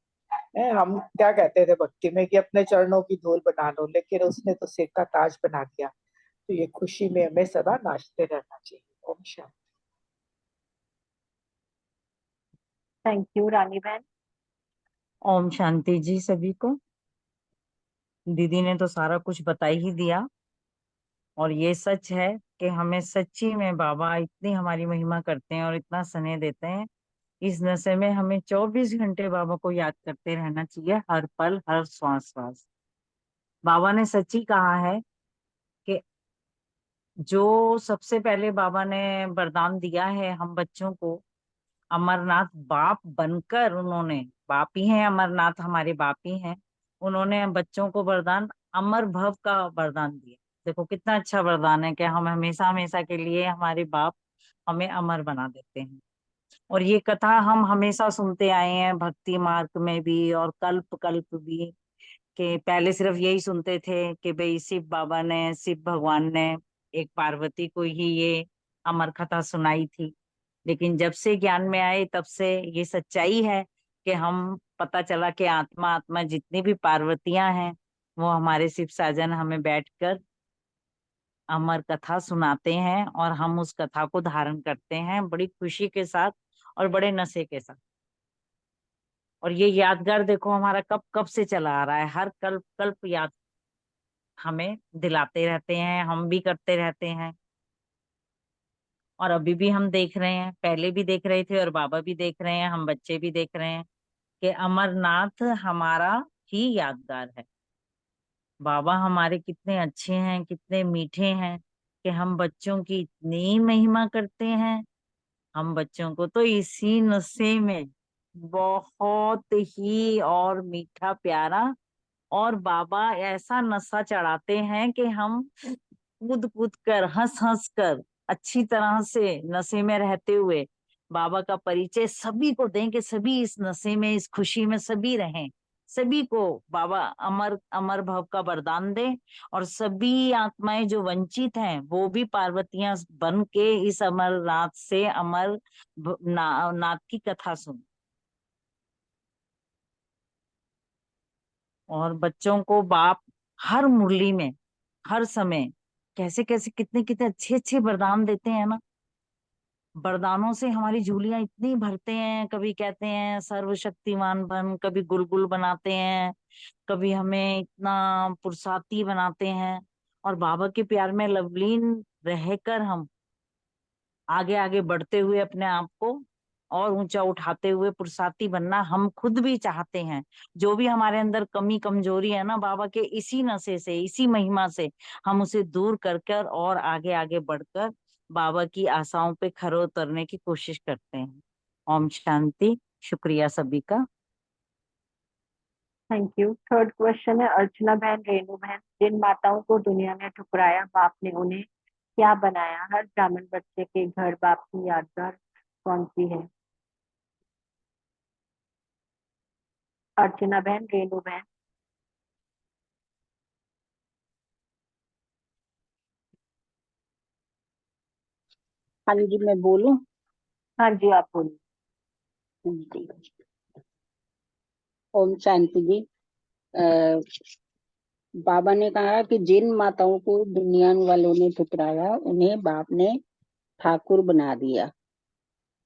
F: हम क्या कहते थे भक्ति में कि अपने चरणों की धूल बना लो, लेकिन उसने तो सिर का ताज बना दिया। तो ये खुशी में हमें सदा नाचते रहना चाहिए। ओम शांति।
I: थैंक यू रानी बहन।
D: ओम शांति जी सभी को। दीदी ने तो सारा कुछ बता ही दिया और ये सच है कि हमें सच्ची में बाबा इतनी हमारी महिमा करते हैं और इतना स्नेह देते हैं। इस नशे में हमें 24 घंटे बाबा को याद करते रहना चाहिए, हर पल हर श्वास श्वास। बाबा ने सच्ची कहा है कि जो सबसे पहले बाबा ने वरदान दिया है हम बच्चों को, अमरनाथ बाप बनकर, उन्होंने, बाप ही हैं अमरनाथ, हमारे बाप ही हैं, उन्होंने बच्चों को वरदान अमर भव का वरदान दिया। देखो कितना अच्छा वरदान है कि हम हमेशा हमेशा के लिए हमारे बाप हमें अमर बना देते हैं। और ये कथा हम हमेशा सुनते आए हैं, भक्ति मार्ग में भी और कल्प कल्प भी, कि पहले सिर्फ यही सुनते थे कि भाई शिव बाबा ने, शिव भगवान ने एक पार्वती को ही ये अमर कथा सुनाई थी। लेकिन जब से ज्ञान में आए तब से ये सच्चाई है कि हम, पता चला कि आत्मा आत्मा जितनी भी पार्वतियां हैं वो हमारे शिव साजन हमें बैठकर अमर कथा सुनाते हैं और हम उस कथा को धारण करते हैं बड़ी खुशी के साथ और बड़े नशे के साथ। और ये यादगार देखो हमारा कब कब से चला आ रहा है, हर कल्प कल्प याद हमें दिलाते रहते हैं, हम भी करते रहते हैं। और अभी भी हम देख रहे हैं, पहले भी देख रहे थे और बाबा भी देख रहे हैं, हम बच्चे भी देख रहे हैं कि अमरनाथ हमारा ही यादगार है। बाबा हमारे कितने अच्छे हैं, कितने मीठे हैं कि हम बच्चों की इतनी महिमा करते हैं। हम बच्चों को तो इसी नशे में बहुत ही और मीठा प्यारा, और बाबा ऐसा नशा चढ़ाते हैं कि हम कूद कूद कर, हंस हंस कर, अच्छी तरह से नशे में रहते हुए बाबा का परिचय सभी को दें कि सभी इस नशे में, इस खुशी में सभी रहें। सभी को बाबा अमर अमर भव का वरदान दें और सभी आत्माएं जो वंचित हैं वो भी पार्वतियां बन के इस अमरनाथ से अमर नाथ की कथा सुन। और बच्चों को बाप हर मुरली में, हर समय कैसे कैसे कितने कितने अच्छे अच्छे वरदान देते हैं ना। वरदानों से हमारी झोलियां इतनी भरते हैं, कभी कहते हैं सर्वशक्तिमान बन, कभी गुलगुल बनाते हैं, कभी हमें इतना पुरुषार्थी बनाते हैं। और बाबा के प्यार में लवलीन रहकर हम आगे आगे बढ़ते हुए अपने आप को और ऊंचा उठाते हुए पुरुषार्थी बनना हम खुद भी चाहते हैं। जो भी हमारे अंदर कमी कमजोरी है ना, बाबा के इसी नशे से, इसी महिमा से हम उसे दूर कर कर और आगे आगे बढ़कर बाबा की आशाओं पे खरे उतरने की कोशिश करते हैं। ओम शांति। शुक्रिया सभी का।
I: Thank you. थर्ड क्वेश्चन है अर्चना बहन, रेणु बहन। जिन माताओं को दुनिया ने ठुकराया, बाप ने उन्हें क्या बनाया? हर ब्राह्मण बच्चे के घर बाप की यादगार कौन सी है? अर्चना बहन, रेणु बहन।
L: हाँ जी, मैं बोलूं?
I: हाँ जी, आप बोलिए।
L: जी। ओम शांति जी। अ, बाबा ने कहा कि जिन माताओं को दुनिया वालों ने ठुकराया, उन्हें बाप ने ठाकुर बना दिया।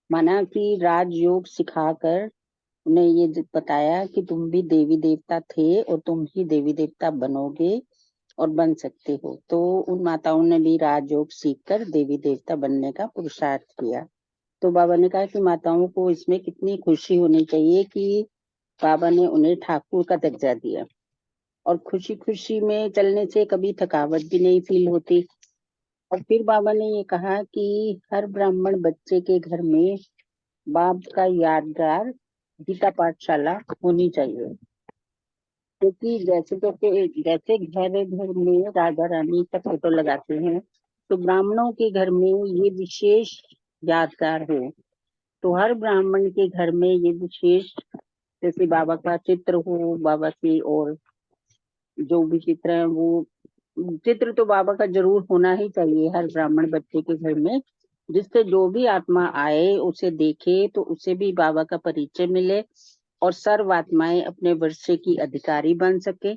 L: माना कि राजयोग सिखाकर उन्हें ये बताया कि तुम भी देवी देवता थे और तुम ही देवी देवता बनोगे और बन सकते हो। तो उन माताओं ने भी राजयोग सीखकर देवी देवता बनने का पुरुषार्थ किया। तो बाबा ने कहा कि माताओं को इसमें कितनी खुशी होनी चाहिए कि बाबा ने उन्हें ठाकुर का दर्जा दिया। और खुशी खुशी में चलने से कभी थकावट भी नहीं फील होती। और फिर बाबा ने ये कहा कि हर ब्राह्मण बच्चे के घर में बाप का यादगार गीता पाठशाला होनी चाहिए। क्योंकि जैसे घर घर में राजा रानी का फोटो लगाते हैं, तो ब्राह्मणों के घर में ये विशेष यादगार हो। तो हर ब्राह्मण के घर में ये विशेष, जैसे बाबा का चित्र हो, बाबा की, और जो भी चित्र है वो चित्र तो बाबा का जरूर होना ही चाहिए हर ब्राह्मण बच्चे के घर में, जिससे जो भी आत्मा आए उसे देखे तो उसे भी बाबा का परिचय मिले और सर्व आत्माएं अपने वर्षे की अधिकारी बन सके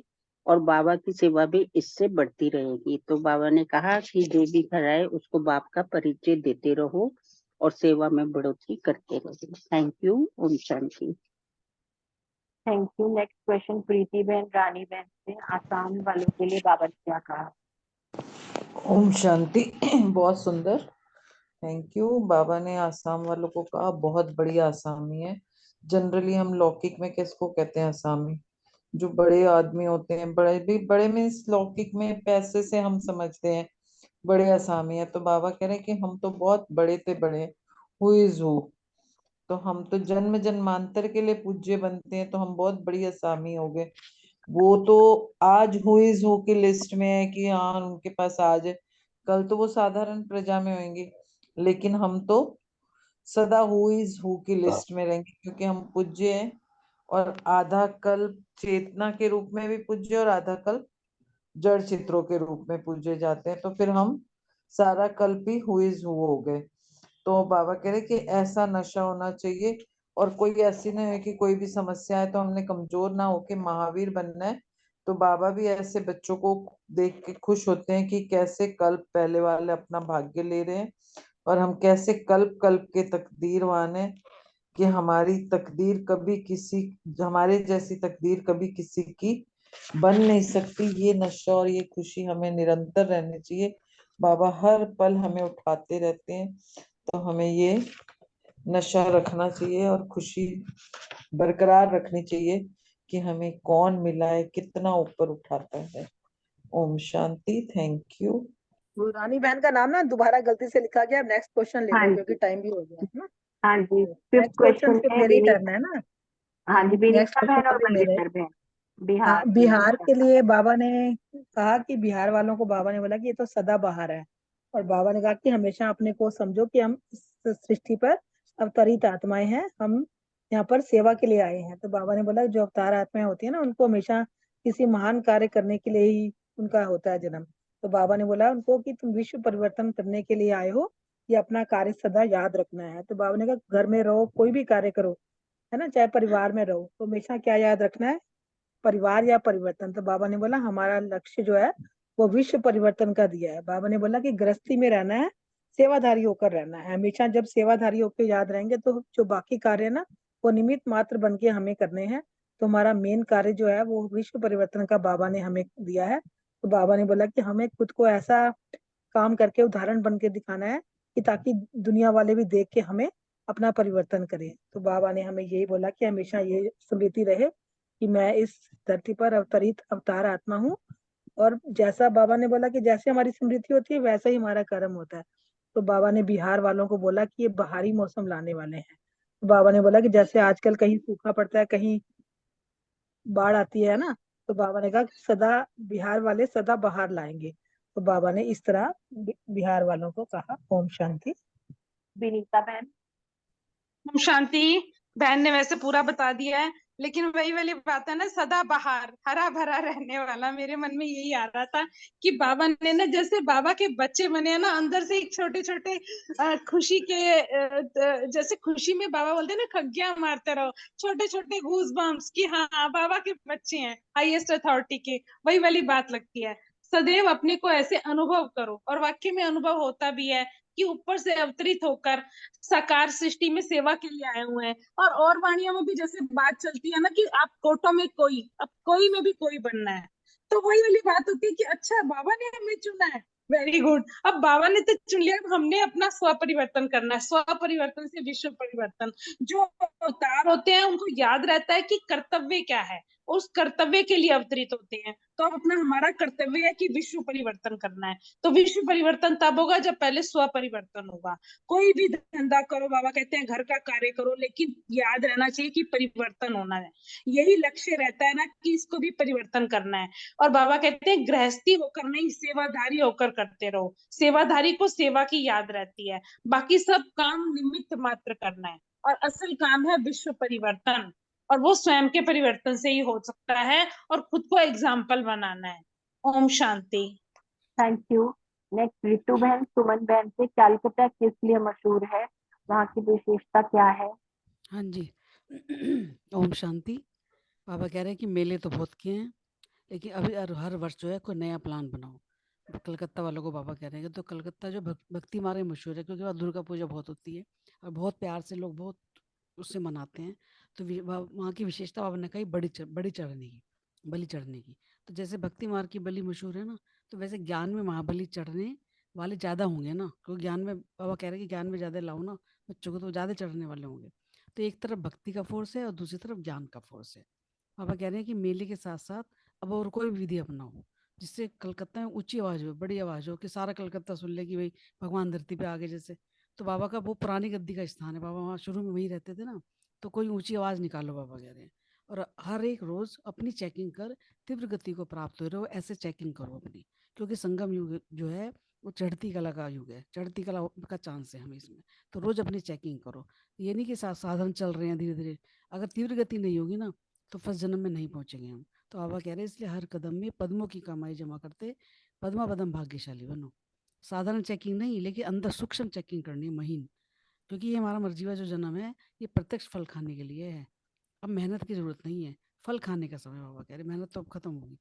L: और बाबा की सेवा भी इससे बढ़ती रहेगी। तो बाबा ने कहा कि जो भी घर आए उसको बाप का परिचय देते रहो और सेवा में बढ़ोतरी करते रहो। Thank you. ओम शांति।
I: Thank you. Next question Preeti बहन, रानी बहन से। आसाम वालों के लिए बाबा ने क्या कहा?
J: ओम शांति। बहुत सुंदर, थैंक यू। बाबा ने आसाम वालों को कहा बहुत बड़ी आसामी है। जनरली हम लौकिक में किसको कहते हैं? आसामी। जो बड़े आदमी होते हैं, बड़े मीन्स लौकिक में पैसे से हम समझते हैं बड़े आसामी है। तो बाबा कह रहे हैं कि हम तो बहुत बड़े थे, बड़े हु इज हु। तो हम तो जन्म जन्मांतर के लिए पूज्य बनते हैं, तो हम बहुत बड़ी आसामी हो गए। वो तो आज हु इज हु की लिस्ट में है कि हाँ उनके पास आज है, कल तो वो साधारण प्रजा में होंगे, लेकिन हम तो सदा हु इज हु की लिस्ट में रहेंगे, क्योंकि हम पूज्य हैं। और आधा कल्प चेतना के रूप में भी पूज्य और आधा कल्प जड़ चित्रों के रूप में पूजे जाते हैं। तो फिर हम सारा कल्प ही हु इज हु हो गए। तो बाबा कह रहे कि ऐसा नशा होना चाहिए, और कोई ऐसी नहीं है कि कोई भी समस्या है तो हमने कमजोर ना होके महावीर बनना है। तो बाबा भी ऐसे बच्चों को देख के खुश होते हैं कि कैसे कल्प पहले वाले अपना भाग्य ले रहे हैं, और हम कैसे कल्प कल्प के तकदीरवान हैं कि हमारी तकदीर कभी किसी, हमारे जैसी तकदीर कभी किसी की बन नहीं सकती। ये नशा और ये खुशी हमें निरंतर रहनी चाहिए। बाबा हर पल हमें उठाते रहते हैं, तो हमें ये नशा रखना चाहिए और खुशी बरकरार रखनी चाहिए कि हमें कौन मिला है, कितना ऊपर उठाता है। ओम शांति। Thank you.
F: वो रानी बहन का नाम ना दोबारा गलती से लिखा गया। नेक्स्ट क्वेश्चन ले
I: हाँ
F: लो
I: जी,
F: क्योंकि टाइम भी हो गया है ना।
I: हाँ जी। फिफ्थ
F: नेक्स्ट क्वेश्चन
I: क्वेश्चन
F: फिर
I: है
F: मेरी टर्न है ना।
I: हाँ जी,
F: नेक्स्ट
I: विनीता
F: क्वेश्चन
I: बहन और
F: फिर मेरे।
I: बलविंदर बहन,
F: हाँ,
I: बिहार के लिए
F: बिहार
I: क्या
F: के
I: कहा?
F: लिए बाबा ने कहा कि बिहार वालों को बाबा ने बोला कि ये तो सदा बाहर है। और बाबा ने कहा कि हमेशा अपने को समझो कि हम इस सृष्टि पर अवतरित आत्माएं हैं, हम यहाँ पर सेवा के लिए आए हैं। तो बाबा ने बोला जो अवतार आत्माएं होती है ना, उनको हमेशा किसी महान कार्य करने के लिए ही उनका होता है जन्म। तो बाबा ने बोला उनको कि तुम विश्व परिवर्तन करने के लिए आए हो, ये अपना कार्य सदा याद रखना है। तो बाबा ने कहा घर में रहो, कोई भी कार्य करो, है ना, चाहे परिवार में रहो, तो हमेशा क्या याद रखना है? परिवार या परिवर्तन। तो बाबा ने बोला हमारा लक्ष्य जो है वो विश्व परिवर्तन का दिया है। बाबा ने बोला कि गृहस्थी में रहना है, सेवाधारी होकर रहना है। हमेशा जब सेवाधारी होकर याद रहेंगे तो जो बाकी कार्य है ना, वो निमित्त मात्र बन के हमें करने हैं। तो हमारा मेन कार्य जो है वो विश्व परिवर्तन का बाबा ने हमें दिया है। तो बाबा ने बोला कि हमें खुद को ऐसा काम करके उदाहरण बन के दिखाना है कि ताकि दुनिया वाले भी देख के हमें
M: अपना परिवर्तन करें। तो बाबा ने हमें यही बोला कि हमेशा ये स्मृति रहे कि मैं इस धरती पर अवतरित अवतार आत्मा हूँ, और जैसा बाबा ने बोला कि जैसे हमारी स्मृति होती है वैसा ही हमारा कर्म होता है। तो बाबा ने बिहार वालों को बोला कि ये बाहरी मौसम लाने वाले हैं। तो बाबा ने बोला कि जैसे आजकल कहीं सूखा पड़ता है, कहीं बाढ़ आती है ना, तो बाबा ने कहा कि सदा बिहार वाले सदा बाहर लाएंगे। तो बाबा ने इस तरह बिहार वालों को कहा। ओम शांति।
I: विनीता बहन।
H: ओम शांति। बहन ने वैसे पूरा बता दिया है, लेकिन वही वाली बात है ना, सदा बहार हरा भरा रहने वाला। मेरे मन में यही आ रहा था कि बाबा ने ना, जैसे बाबा के बच्चे बने हैं ना, अंदर से एक छोटे छोटे खुशी के जैसे खुशी में बाबा बोलते हैं ना, खग्गियां मारते रहो, छोटे छोटे गूज बम्स कि हाँ बाबा के बच्चे हैं हाईएस्ट अथॉरिटी के। वही वाली बात लगती है। सदैव अपने को ऐसे अनुभव करो, और वाक्य में अनुभव होता भी है कि ऊपर से अवतरित होकर साकार सृष्टि में सेवा के लिए आए हुए हैं। और वाणियों में भी जैसे बात चलती है ना कि आप कोटो में कोई, अब कोई में भी कोई बनना है। तो वही वाली बात होती है कि अच्छा बाबा ने हमें चुना है, वेरी गुड। अब बाबा ने तो चुन लिया, अब हमने अपना स्व परिवर्तन करना है। स्व परिवर्तन से विश्व परिवर्तन। जो अवतार होते हैं उनको याद रहता है कि कर्तव्य क्या है, उस कर्तव्य के लिए अवतरित होते हैं। तो अब अपना हमारा कर्तव्य है कि विश्व परिवर्तन करना है। तो विश्व परिवर्तन तब होगा जब पहले स्व परिवर्तन होगा। कोई भी धंधा करो, बाबा कहते हैं घर का कार्य करो, लेकिन याद रहना चाहिए कि परिवर्तन होना है। यही लक्ष्य रहता है ना कि इसको भी परिवर्तन करना है। और बाबा कहते हैं गृहस्थी होकर नहीं, सेवाधारी होकर करते रहो। सेवाधारी को सेवा की याद रहती है, बाकी सब काम निमित्त मात्र करना है। और असल काम है विश्व परिवर्तन, और वो स्वयं के परिवर्तन से ही हो सकता है, और खुद को एग्जाम्पल बनाना है। ओम शांति।
I: Thank you. नेक्स्ट रितु बहन, सुमन बहन से, कलकत्ता किस लिए मशहूर है, वहाँ की विशेषता क्या है?
G: हाँ जी। ओम शांति। बाबा कह रहे हैं कि मेले तो बहुत किए हैं, लेकिन अभी हर वर्ष जो है कोई नया प्लान बनाओ। कलकत्ता वालों को बाबा कह रहे हैं कि तो कलकत्ता जो भक्ति मारे मशहूर है, क्योंकि वहाँ दुर्गा पूजा बहुत होती है और बहुत प्यार से लोग बहुत उससे मनाते हैं। तो वहाँ की विशेषता बाबा ने कही बड़ी चढ़ने की, बलि चढ़ने की। तो जैसे भक्ति मार्ग की बलि मशहूर है ना, तो वैसे ज्ञान में महाबली चढ़ने वाले ज़्यादा होंगे ना, क्योंकि ज्ञान में बाबा कह रहे हैं कि ज्ञान में ज़्यादा लाओ ना बच्चों को, तो ज़्यादा चढ़ने वाले होंगे। तो एक तरफ भक्ति का फोर्स है और दूसरी तरफ ज्ञान का फोर्स है। पापा कह रहे हैं कि मेले के साथ साथ अब और कोई विधि अपनाओ जिससे कलकत्ता में ऊंची आवाज हो, बड़ी आवाज हो, कि सारा कलकत्ता सुन ले कि भाई भगवान धरती पे आगे जैसे। तो बाबा का वो पुरानी गद्दी का स्थान है, बाबा वहाँ शुरू में वहीं रहते थे ना, तो कोई ऊंची आवाज निकालो बाबा कह रहे हैं। और हर एक रोज अपनी चेकिंग कर, तीव्र गति को प्राप्त हो रहे हो ऐसे चेकिंग करो अपनी, क्योंकि संगम युग जो है वो चढ़ती कला का युग है, चढ़ती कला का चांस है हमें इसमें। तो रोज अपनी चेकिंग करो। ये नहीं कि साधन चल रहे हैं धीरे धीरे, अगर तीव्र गति नहीं होगी ना तो फर्स्ट जन्म में नहीं पहुंचेंगे हम। तो बाबा कह रहे हैं इसलिए हर कदम में पद्मों की कमाई जमा करते पद्मा पदम भाग्यशाली बनो। साधारण चेकिंग नहीं, लेकिन अंदर सूक्ष्म चेकिंग करनी है, महीन। क्योंकि ये हमारा मर्जीवा जो जन्म है ये प्रत्यक्ष फल खाने के लिए है। अब मेहनत की जरूरत नहीं है, फल खाने का समय। बाबा कह रहे मेहनत तो अब खत्म होगी।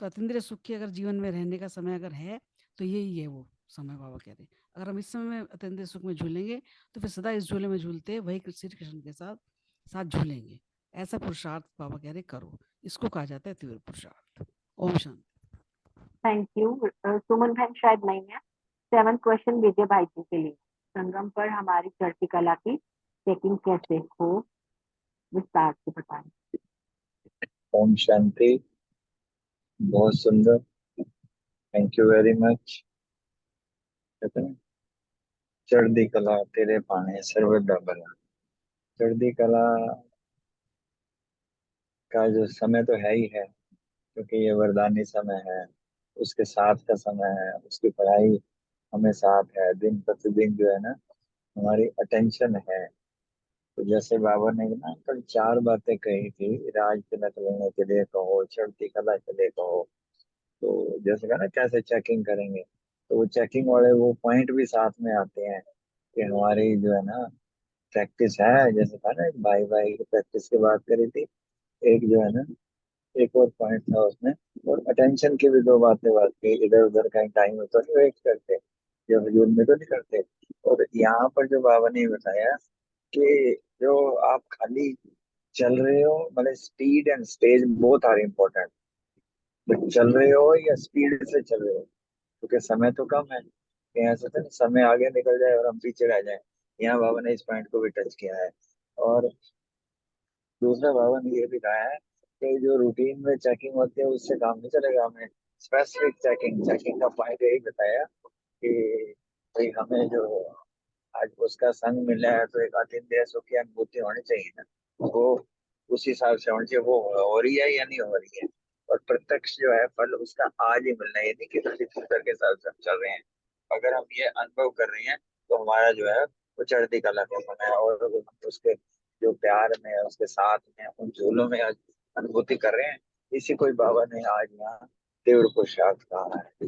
G: तो अतीन्द्रिय सुख की अगर जीवन में रहने का समय अगर है तो यही है वो समय। बाबा कह रहे अगर हम इस समय में अतीन्द्रिय सुख में झूलेंगे तो फिर सदा इस झूले में झूलते वही श्री कृष्ण के साथ साथ झूलेंगे। ऐसा पुरुषार्थ बाबा कह रहे करो, इसको कहा जाता है तीव्र पुरुषार्थ। ओम शांति।
I: Thank you. सुमन बहन शायद नहीं है। 7th क्वेश्चन विजय भाई जी के लिए, संगम पर हमारी चढ़ती कला की चेकिंग कैसे हो, विस्तार से बताएं।
K: ओम शांति। बहुत सुंदर, थैंक यू वेरी मच। कहते हैं चढ़ती कला तेरे पाने सर्वदा भला। चढ़ती कला का जो समय तो है ही है, क्योंकि ये वरदानी समय है, उसके साथ का समय है, उसकी पढ़ाई हमें साथ है, दिन प्रतिदिन जो है ना हमारी अटेंशन है। तो जैसे बाबा ने ना कल 4 बातें कही थी, राज तिलक लेने के लिए कहो, चढ़ती कला के लिए कहो। तो जैसे कहा ना कैसे चेकिंग करेंगे, तो वो चेकिंग वाले वो पॉइंट भी साथ में आते हैं कि हमारी जो है ना प्रैक्टिस है। जैसे कहा ना भाई भाई की प्रैक्टिस की बात करी थी, एक जो है ना एक और पॉइंट था उसमें। और अटेंशन की भी 2 बात की, इधर उधर कहीं टाइम तो नहीं वेस्ट करते, जो हजूर में तो नहीं करते। और यहाँ पर जो बाबा ने बताया कि जो आप खाली चल रहे हो, मतलब speed and stage both are important. तो चल रहे हो या स्पीड से चल रहे हो, क्योंकि समय तो कम है। कहीं ऐसा तो नहीं समय आगे निकल जाए और हम पीछे रह जाए। यहाँ बाबा ने इस पॉइंट को भी टच किया है। और दूसरा बाबा ने ये भी कहा है कि जो रूटीन में चेकिंग होती है उससे काम नहीं चलेगा, हमें स्पेसिफिक चेकिंग का पॉइंट यही बताया कि भाई हमें जो आज उसका संग मिला है तो एक अतीन्द्रिय सुख की अनुभूति होनी चाहिए ना, वो उस हिसाब से होनी चाहिए, वो हो रही है या नहीं हो रही है। और प्रत्यक्ष जो है फल उसका आज ही मिलना है, यानी कि फ्यूचर के साथ साथ चल रहे हैं। अगर हम ये अनुभव कर रहे हैं तो हमारा जो है वो चढ़ती कला का मन है, और उसके जो प्यार में उसके साथ में उन झूलों में आज अनुभूति कर रहे हैं। इसी कोई बाबा ने आज यहाँ तीव्र पुरुषार्थ कहा है।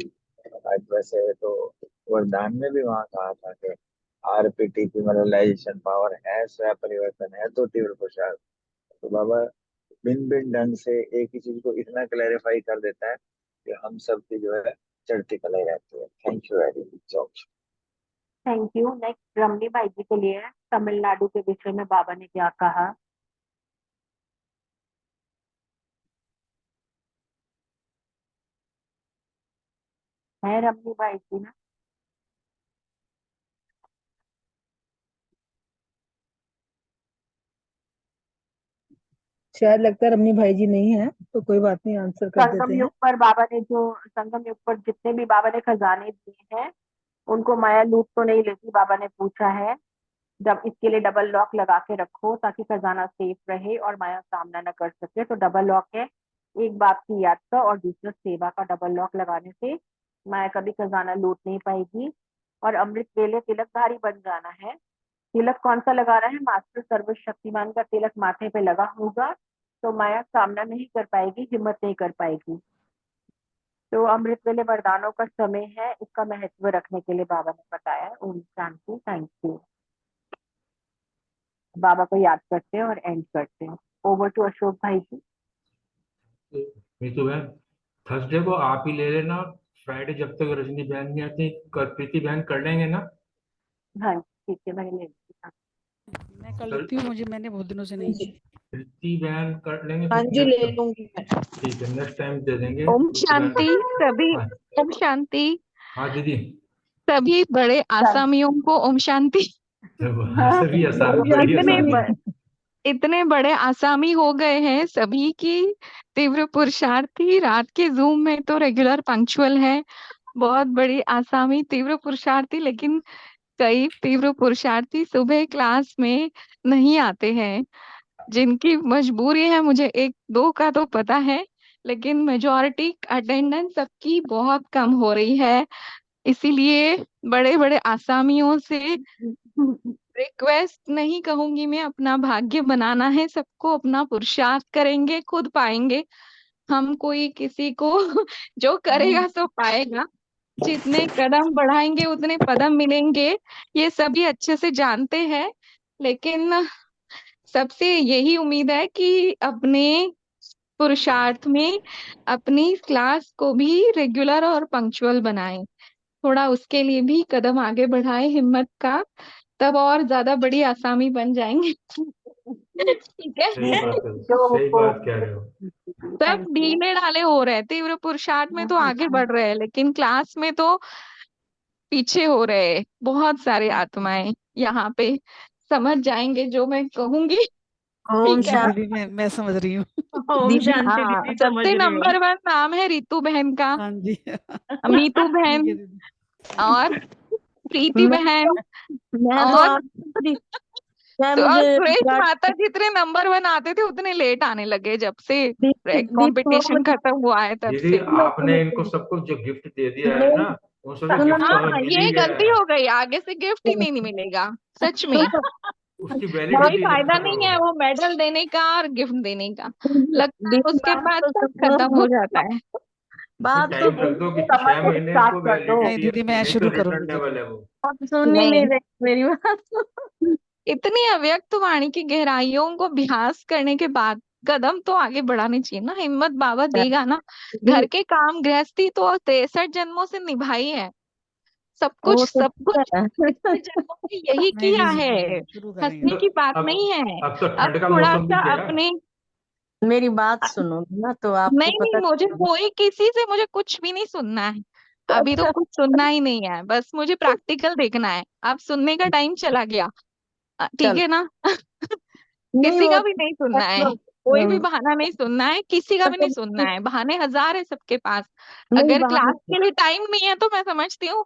K: आज वैसे तो वरदान में भी वहाँ कहा था कि आरपीटीपी मॉडलाइजेशन पावर है, स्वयं परिवर्तन है तो तीव्र पुरुषार्थ। तो बाबा भिन्न भिन्न ढंग से एक ही चीज को इतना क्लैरिफाई कर देता है कि हम सब की जो है चढ़ती कला रहती है। Thank you very much.
I: Thank you. Next Ramni भाई जी के लिए है, तमिलनाडु के विषय में बाबा ने क्या कहा। है रमनी भाई जी ना?
M: शायद लगता है रमनी भाई जी नहीं है, तो कोई बात नहीं, आंसर कर
I: संगम
M: देते हैं।
I: युग पर बाबा ने जो संगम युग पर जितने भी बाबा ने खजाने दिए हैं उनको माया लूट तो नहीं लेती, बाबा ने पूछा है। जब इसके लिए डबल लॉक लगा के रखो ताकि खजाना सेफ रहे और माया सामना न कर सके। तो डबल लॉक है, एक बाप की याद का और दूसरा सेवा का डबल लॉक लगाने से माया कभी खजाना लूट नहीं पाएगी। और अमृत वेले तिलकधारी बन जाना है। तिलक कौन सा लगाना है? मास्टर सर्वशक्तिमान का तिलक माथे पे लगा होगा तो माया सामना नहीं कर पाएगी, हिम्मत नहीं कर पाएगी। तो अमृत वेले वरदानों का समय है, इसका महत्व रखने के लिए बाबा ने बताया। ओम शांति। Thank you. बाबा को याद करते हैं और एंड करते हैं। ओवर टू अशोक भाई जी।
C: मीतू बहन, थर्सडे को आप ही ले लेना, फ्राइडे जब तक रजनी बहन नहीं आती प्रीति बहन कर लेंगे ना।
I: हाँ ठीक है, मैं ले लेती हूँ।
G: मैं कर लेती हूँ, मैंने बहुत दिनों से नहीं की।
C: प्रीति बहन कर लेंगे
E: हाँ
C: फिर
E: जी, ले
C: नेक्स्ट।
E: लूंगी मैं।
C: ठीक है, नेक्स्ट टाइम दे देंगे
N: ओम
C: प्रीति बहन।
N: शांति सभी।
C: हाँ
N: ओम शांति
C: हाँ दीदी।
N: सभी बड़े आसामियों को ओम शांति।
C: सभी आसामी, बड़ी
N: इतने
C: आसामी।
N: इतने बड़े आसामी हो गए हैं सभी की तीव्र पुरुषार्थी। रात के जूम में तो रेगुलर पंक्चुअल है, बहुत बड़ी आसामी तीव्र पुरुषार्थी। लेकिन कई तीव्र पुरुषार्थी सुबह क्लास में नहीं आते हैं, जिनकी मजबूरी है मुझे एक दो का तो पता है, लेकिन मेजॉरिटी अटेंडेंस सबकी बहुत कम हो रही है। इसीलिए बड़े बड़े आसामियों से रिक्वेस्ट नहीं कहूंगी मैं, अपना भाग्य बनाना है सबको, अपना पुरुषार्थ करेंगे खुद पाएंगे। हम कोई किसी को जो करेगा सो पाएगा, जितने कदम बढ़ाएंगे उतने पदम मिलेंगे, ये सभी अच्छे से जानते हैं। लेकिन सबसे यही उम्मीद है कि अपने पुरुषार्थ में अपनी क्लास को भी रेगुलर और पंक्चुअल बनाएं, थोड़ा उसके लिए भी कदम आगे बढ़ाएं हिम्मत का, तब और ज्यादा बड़ी आसामी बन जाएंगे। ठीक है।
C: सही बात है, सही बात कह रहे हो।
N: सब ढीले ढाले हो रहे हैं, तीव्र पुरुषार्थ में तो आगे बढ़ रहे हैं लेकिन क्लास में तो पीछे हो रहे हैं। बहुत सारे आत्माएं यहाँ पे समझ जाएंगे जो मैं कहूंगी।
E: ओम
N: ठीक है।
E: शांति।
G: मैं समझ रही हूँ।
E: ओम
N: दीदी,
E: शांति
N: हाँ,
E: दीदी, समझ
N: सबसे
E: रही हूँ।
N: नंबर 1 नाम है रितु बहन का,
G: हाँ जी।
N: मीतू
G: ठीक है
N: बहन
G: दीदी।
N: और प्रीति
E: मैं
N: बहन
E: मैं तो
N: और
E: आप मैं
N: तो और
E: मुझे
N: सुरेश
E: विराट
N: माता जितने नंबर 1 आते थे उतने लेट आने लगे जब से
E: दीदी वो
N: कंपटीशन खत्म हुआ है तब
C: दीदी
N: से।
C: आपने इनको सबको जो गिफ्ट दे दिया है
E: मेरी
C: ना, उन सबको
E: सुनो
C: गिफ्ट
E: ना,
C: हमें मिल
N: ये
C: ही गया
N: गलती
C: है।
N: हो गई, आगे से गिफ्ट ही नहीं मिलेगा सच में।
C: उसकी
N: कोई
C: वैलिडिटी
N: फायदा
C: खत्म हो
N: नहीं है
C: गई।
N: वो मेडल देने का और गिफ्ट देने का,
E: दीदी
N: लगता है उसके
E: बात
N: बाद
E: तो
N: सब
E: सुनो,
N: खत्म हो जाता है।
C: उसमें
E: बात तो
C: टाइम रख दो कि
I: समझ
C: 6
I: को
C: महीने
I: स्टार्ट
C: इसको
I: कर दो।
G: नहीं
C: वैलिडिटी है
G: दीदी,
C: उसकी,
G: मैं
C: नहीं तो
G: शुरू करूंगी
C: रिटर्नेबल
G: जरूर।
C: है वो।
E: सुन ही
N: नहीं,
E: नहीं रहे मेरी बात।
N: इतनी अव्यक्त वाणी की गहराइयों को अभ्यास करने के बाद कदम तो आगे बढ़ाने चाहिए ना, हिम्मत बाबा देगा ना। घर के काम गृहस्थी तो 63 जन्मों से निभाई है, सब
E: वो तो
N: सब
E: ठीक
N: कुछ
E: है।
N: पिछले जन्मों में यही
G: नहीं
N: किया
G: दीदी,
N: है,
G: शुरू करेंगे।
N: हंसने की बात
C: अब
N: नहीं है।
C: अब तो
N: अब
C: ठंड का
N: थोड़ा
C: मौसम भी
N: सा
C: गया।
N: अपने
E: मेरी बात सुनो ना, तो आपको
N: नहीं
E: पता
N: नहीं, मुझे
E: चलेगा।
N: कोई किसी से मुझे कुछ भी नहीं सुनना है, अभी तो
E: अच्छा
N: कुछ सुनना ही नहीं है, बस मुझे प्रैक्टिकल देखना है। अब सुनने का टाइम चला गया। ठीक
E: चल
N: है ना?
E: नहीं
N: किसी
E: वो
N: का भी नहीं सुनना है, कोई भी बहाना नहीं सुनना है, किसी का भी नहीं सुनना है। बहाने हजार है सबके पास।
E: नहीं
N: अगर
E: बहाने
N: क्लास के लिए टाइम नहीं है तो मैं समझती हूँ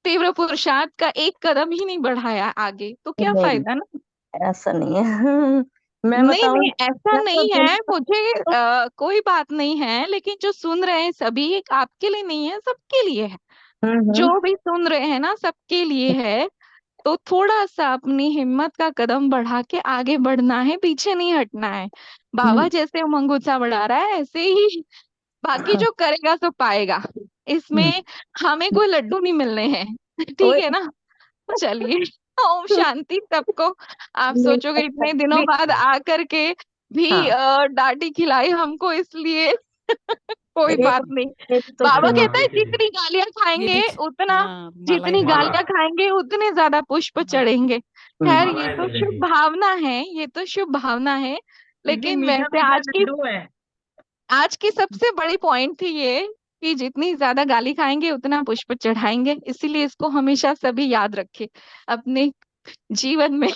N: तीव्र पुरुषार्थ का एक कदम ही नहीं बढ़ाया आगे, तो क्या
E: नहीं
N: फायदा ना।
E: ऐसा नहीं है मैं
N: नहीं
E: बताऊं
N: नहीं, ऐसा
E: मैं तो
N: नहीं है मुझे। कोई बात नहीं है, लेकिन जो सुन रहे हैं सभी, एक आपके लिए नहीं है, सबके लिए है। जो भी सुन रहे हैं ना, सबके लिए है। तो थोड़ा सा अपनी हिम्मत का कदम बढ़ा के आगे बढ़ना है, पीछे नहीं हटना है। बाबा जैसे उमंग उत्साह बढ़ा रहा है, ऐसे ही बाकी जो करेगा सो पाएगा। इसमें हमें कोई लड्डू नहीं मिलने हैं। ठीक है ना? चलिए, ओम शांति सबको। आप सोचोगे इतने दिनों बाद आकर के भी
E: हाँ
N: डांटी खिलाई हमको, इसलिए कोई
E: एक
N: बात नहीं।
E: एक तो
N: बाबा
E: सुनो
N: कहता है जितनी गालियां खाएंगे उतना, जितनी
C: माला
N: गालियां खाएंगे उतने ज्यादा पुष्प चढ़ेंगे। खैर, ये
C: मालाएं
N: तो शुभ
C: मिलेंगी।
N: भावना है, ये तो शुभ भावना है।
M: दीदी
N: लेकिन
M: मीठा
N: वैसे
M: मीठा लड्डू है।
N: आज की सबसे बड़ी पॉइंट थी ये कि जितनी ज्यादा गाली खाएंगे उतना पुष्प चढ़ाएंगे। इसीलिए इसको हमेशा सभी याद रखें अपने जीवन में।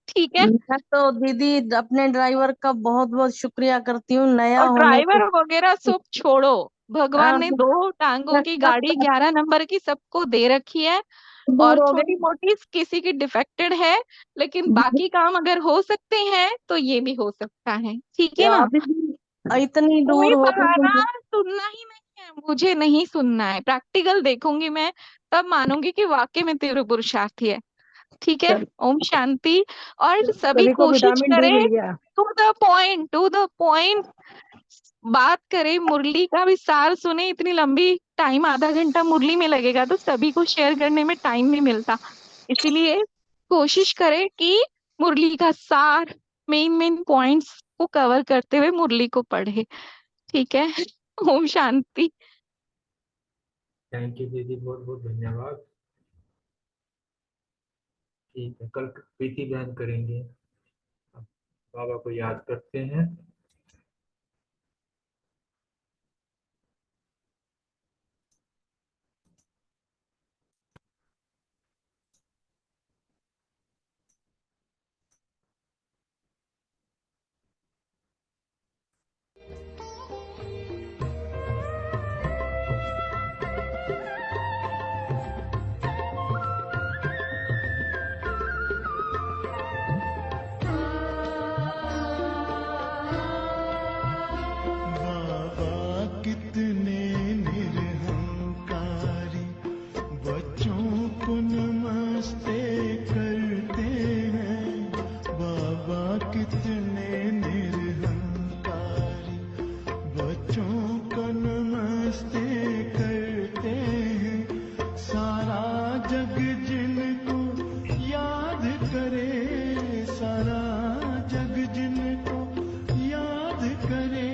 N: ठीक है?
E: मैं तो दीदी अपने ड्राइवर का बहुत बहुत शुक्रिया करती हूँ, नया
N: और
E: होने के
N: ड्राइवर वगैरह सब छोड़ो, भगवान ने
E: अब
N: 2 टांगों की गाड़ी 11 नंबर की सबको दे रखी है। और
E: दूर हो
N: थोड़ी
E: गई
N: मोटी किसी की डिफेक्टेड है, लेकिन बाकी काम अगर हो सकते हैं तो ये भी हो सकता है। ठीक है ना?
E: अभी इतनी दूर
N: कोई
E: हो
N: बहाना
E: गई
N: सुनना ही नहीं है, मुझे नहीं सुनना है। प्रैक्टिकल देखूंगी मैं, तब मानूंगी कि वाकई में तीव्र पुरुषार्थी है। ठीक है?
E: चल
N: ओम शांति। और सभी
M: सभी को
N: कोशिश
M: विटामिन डी
N: करें,
M: मिल गया।
N: To the point, to the point बात करें, मुरली का भी सार सुने। इतनी लंबी टाइम, आधा घंटा मुरली में लगेगा तो सभी को शेयर करने में टाइम नहीं मिलता। इसीलिए कोशिश करें कि मुरली का सार, मेन मेन पॉइंट्स को कवर करते हुए मुरली को पढ़े। ठीक है? ओम शांति।
C: थैंक यू दीदी, बहुत बहुत धन्यवाद। ठीक है, कल प्रीति बहन करेंगे। अब बाबा को याद करते हैं।
O: बाबा कितने निरहंकारी, बच्चों को नमस्ते करते हैं। बाबा कितने निरहंकारी, बच्चों को नमस्ते करते हैं। सारा जग जिनको याद करे, सारा जग जिनको याद करे,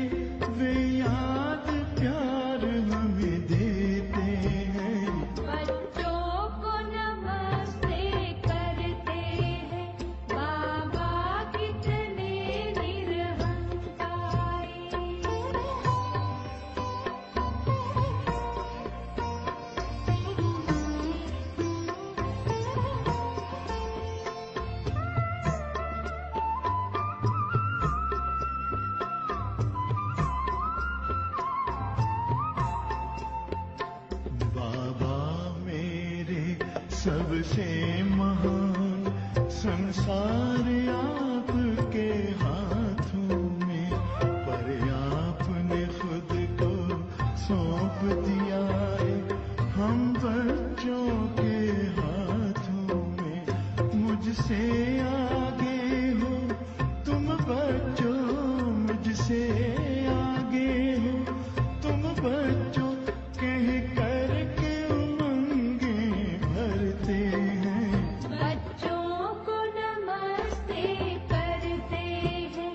O: वे याद प्यार हमें देते हैं।
B: बच्चों को नमस्ते करते हैं, बाबा कितने निरहंकारी।
O: बाबा मेरे सबसे महान, संसार आपके हाथों में, पर आपने खुद को सौंप दिया है हम बच्चों के हाथों में। मुझसे आगे हो तुम बच्चों, मुझसे आगे हो तुम बच्चों, कह कर के उमंगे भरते हैं।
B: बच्चों को नमस्ते करते हैं,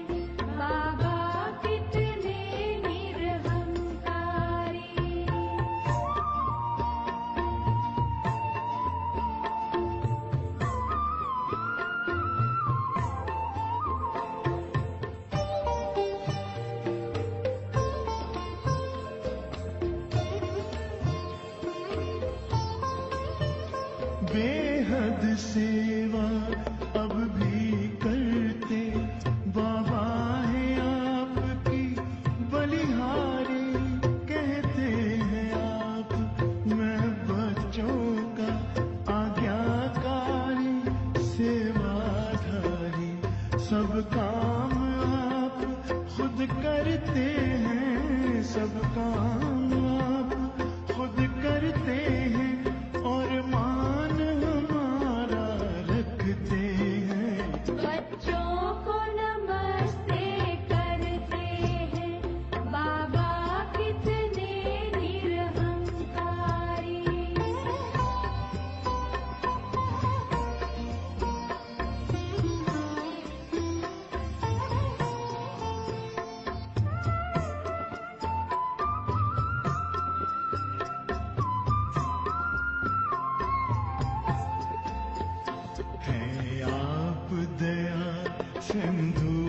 B: बाबा कितने निरहंकारी।
O: सेवा अब भी करते, बाबा है आपकी बलिहारी कहते हैं आप। मैं बच्चों का आज्ञाकारी सेवाधारी, सब काम आप खुद करते हैं, सब काम आप खुद करते हैं और मान हमारा रखते हैं।
B: बच्चों को नमस्ते करते हैं, बाबा कितने निरहंकारी।
O: हैं आप दया सिंधु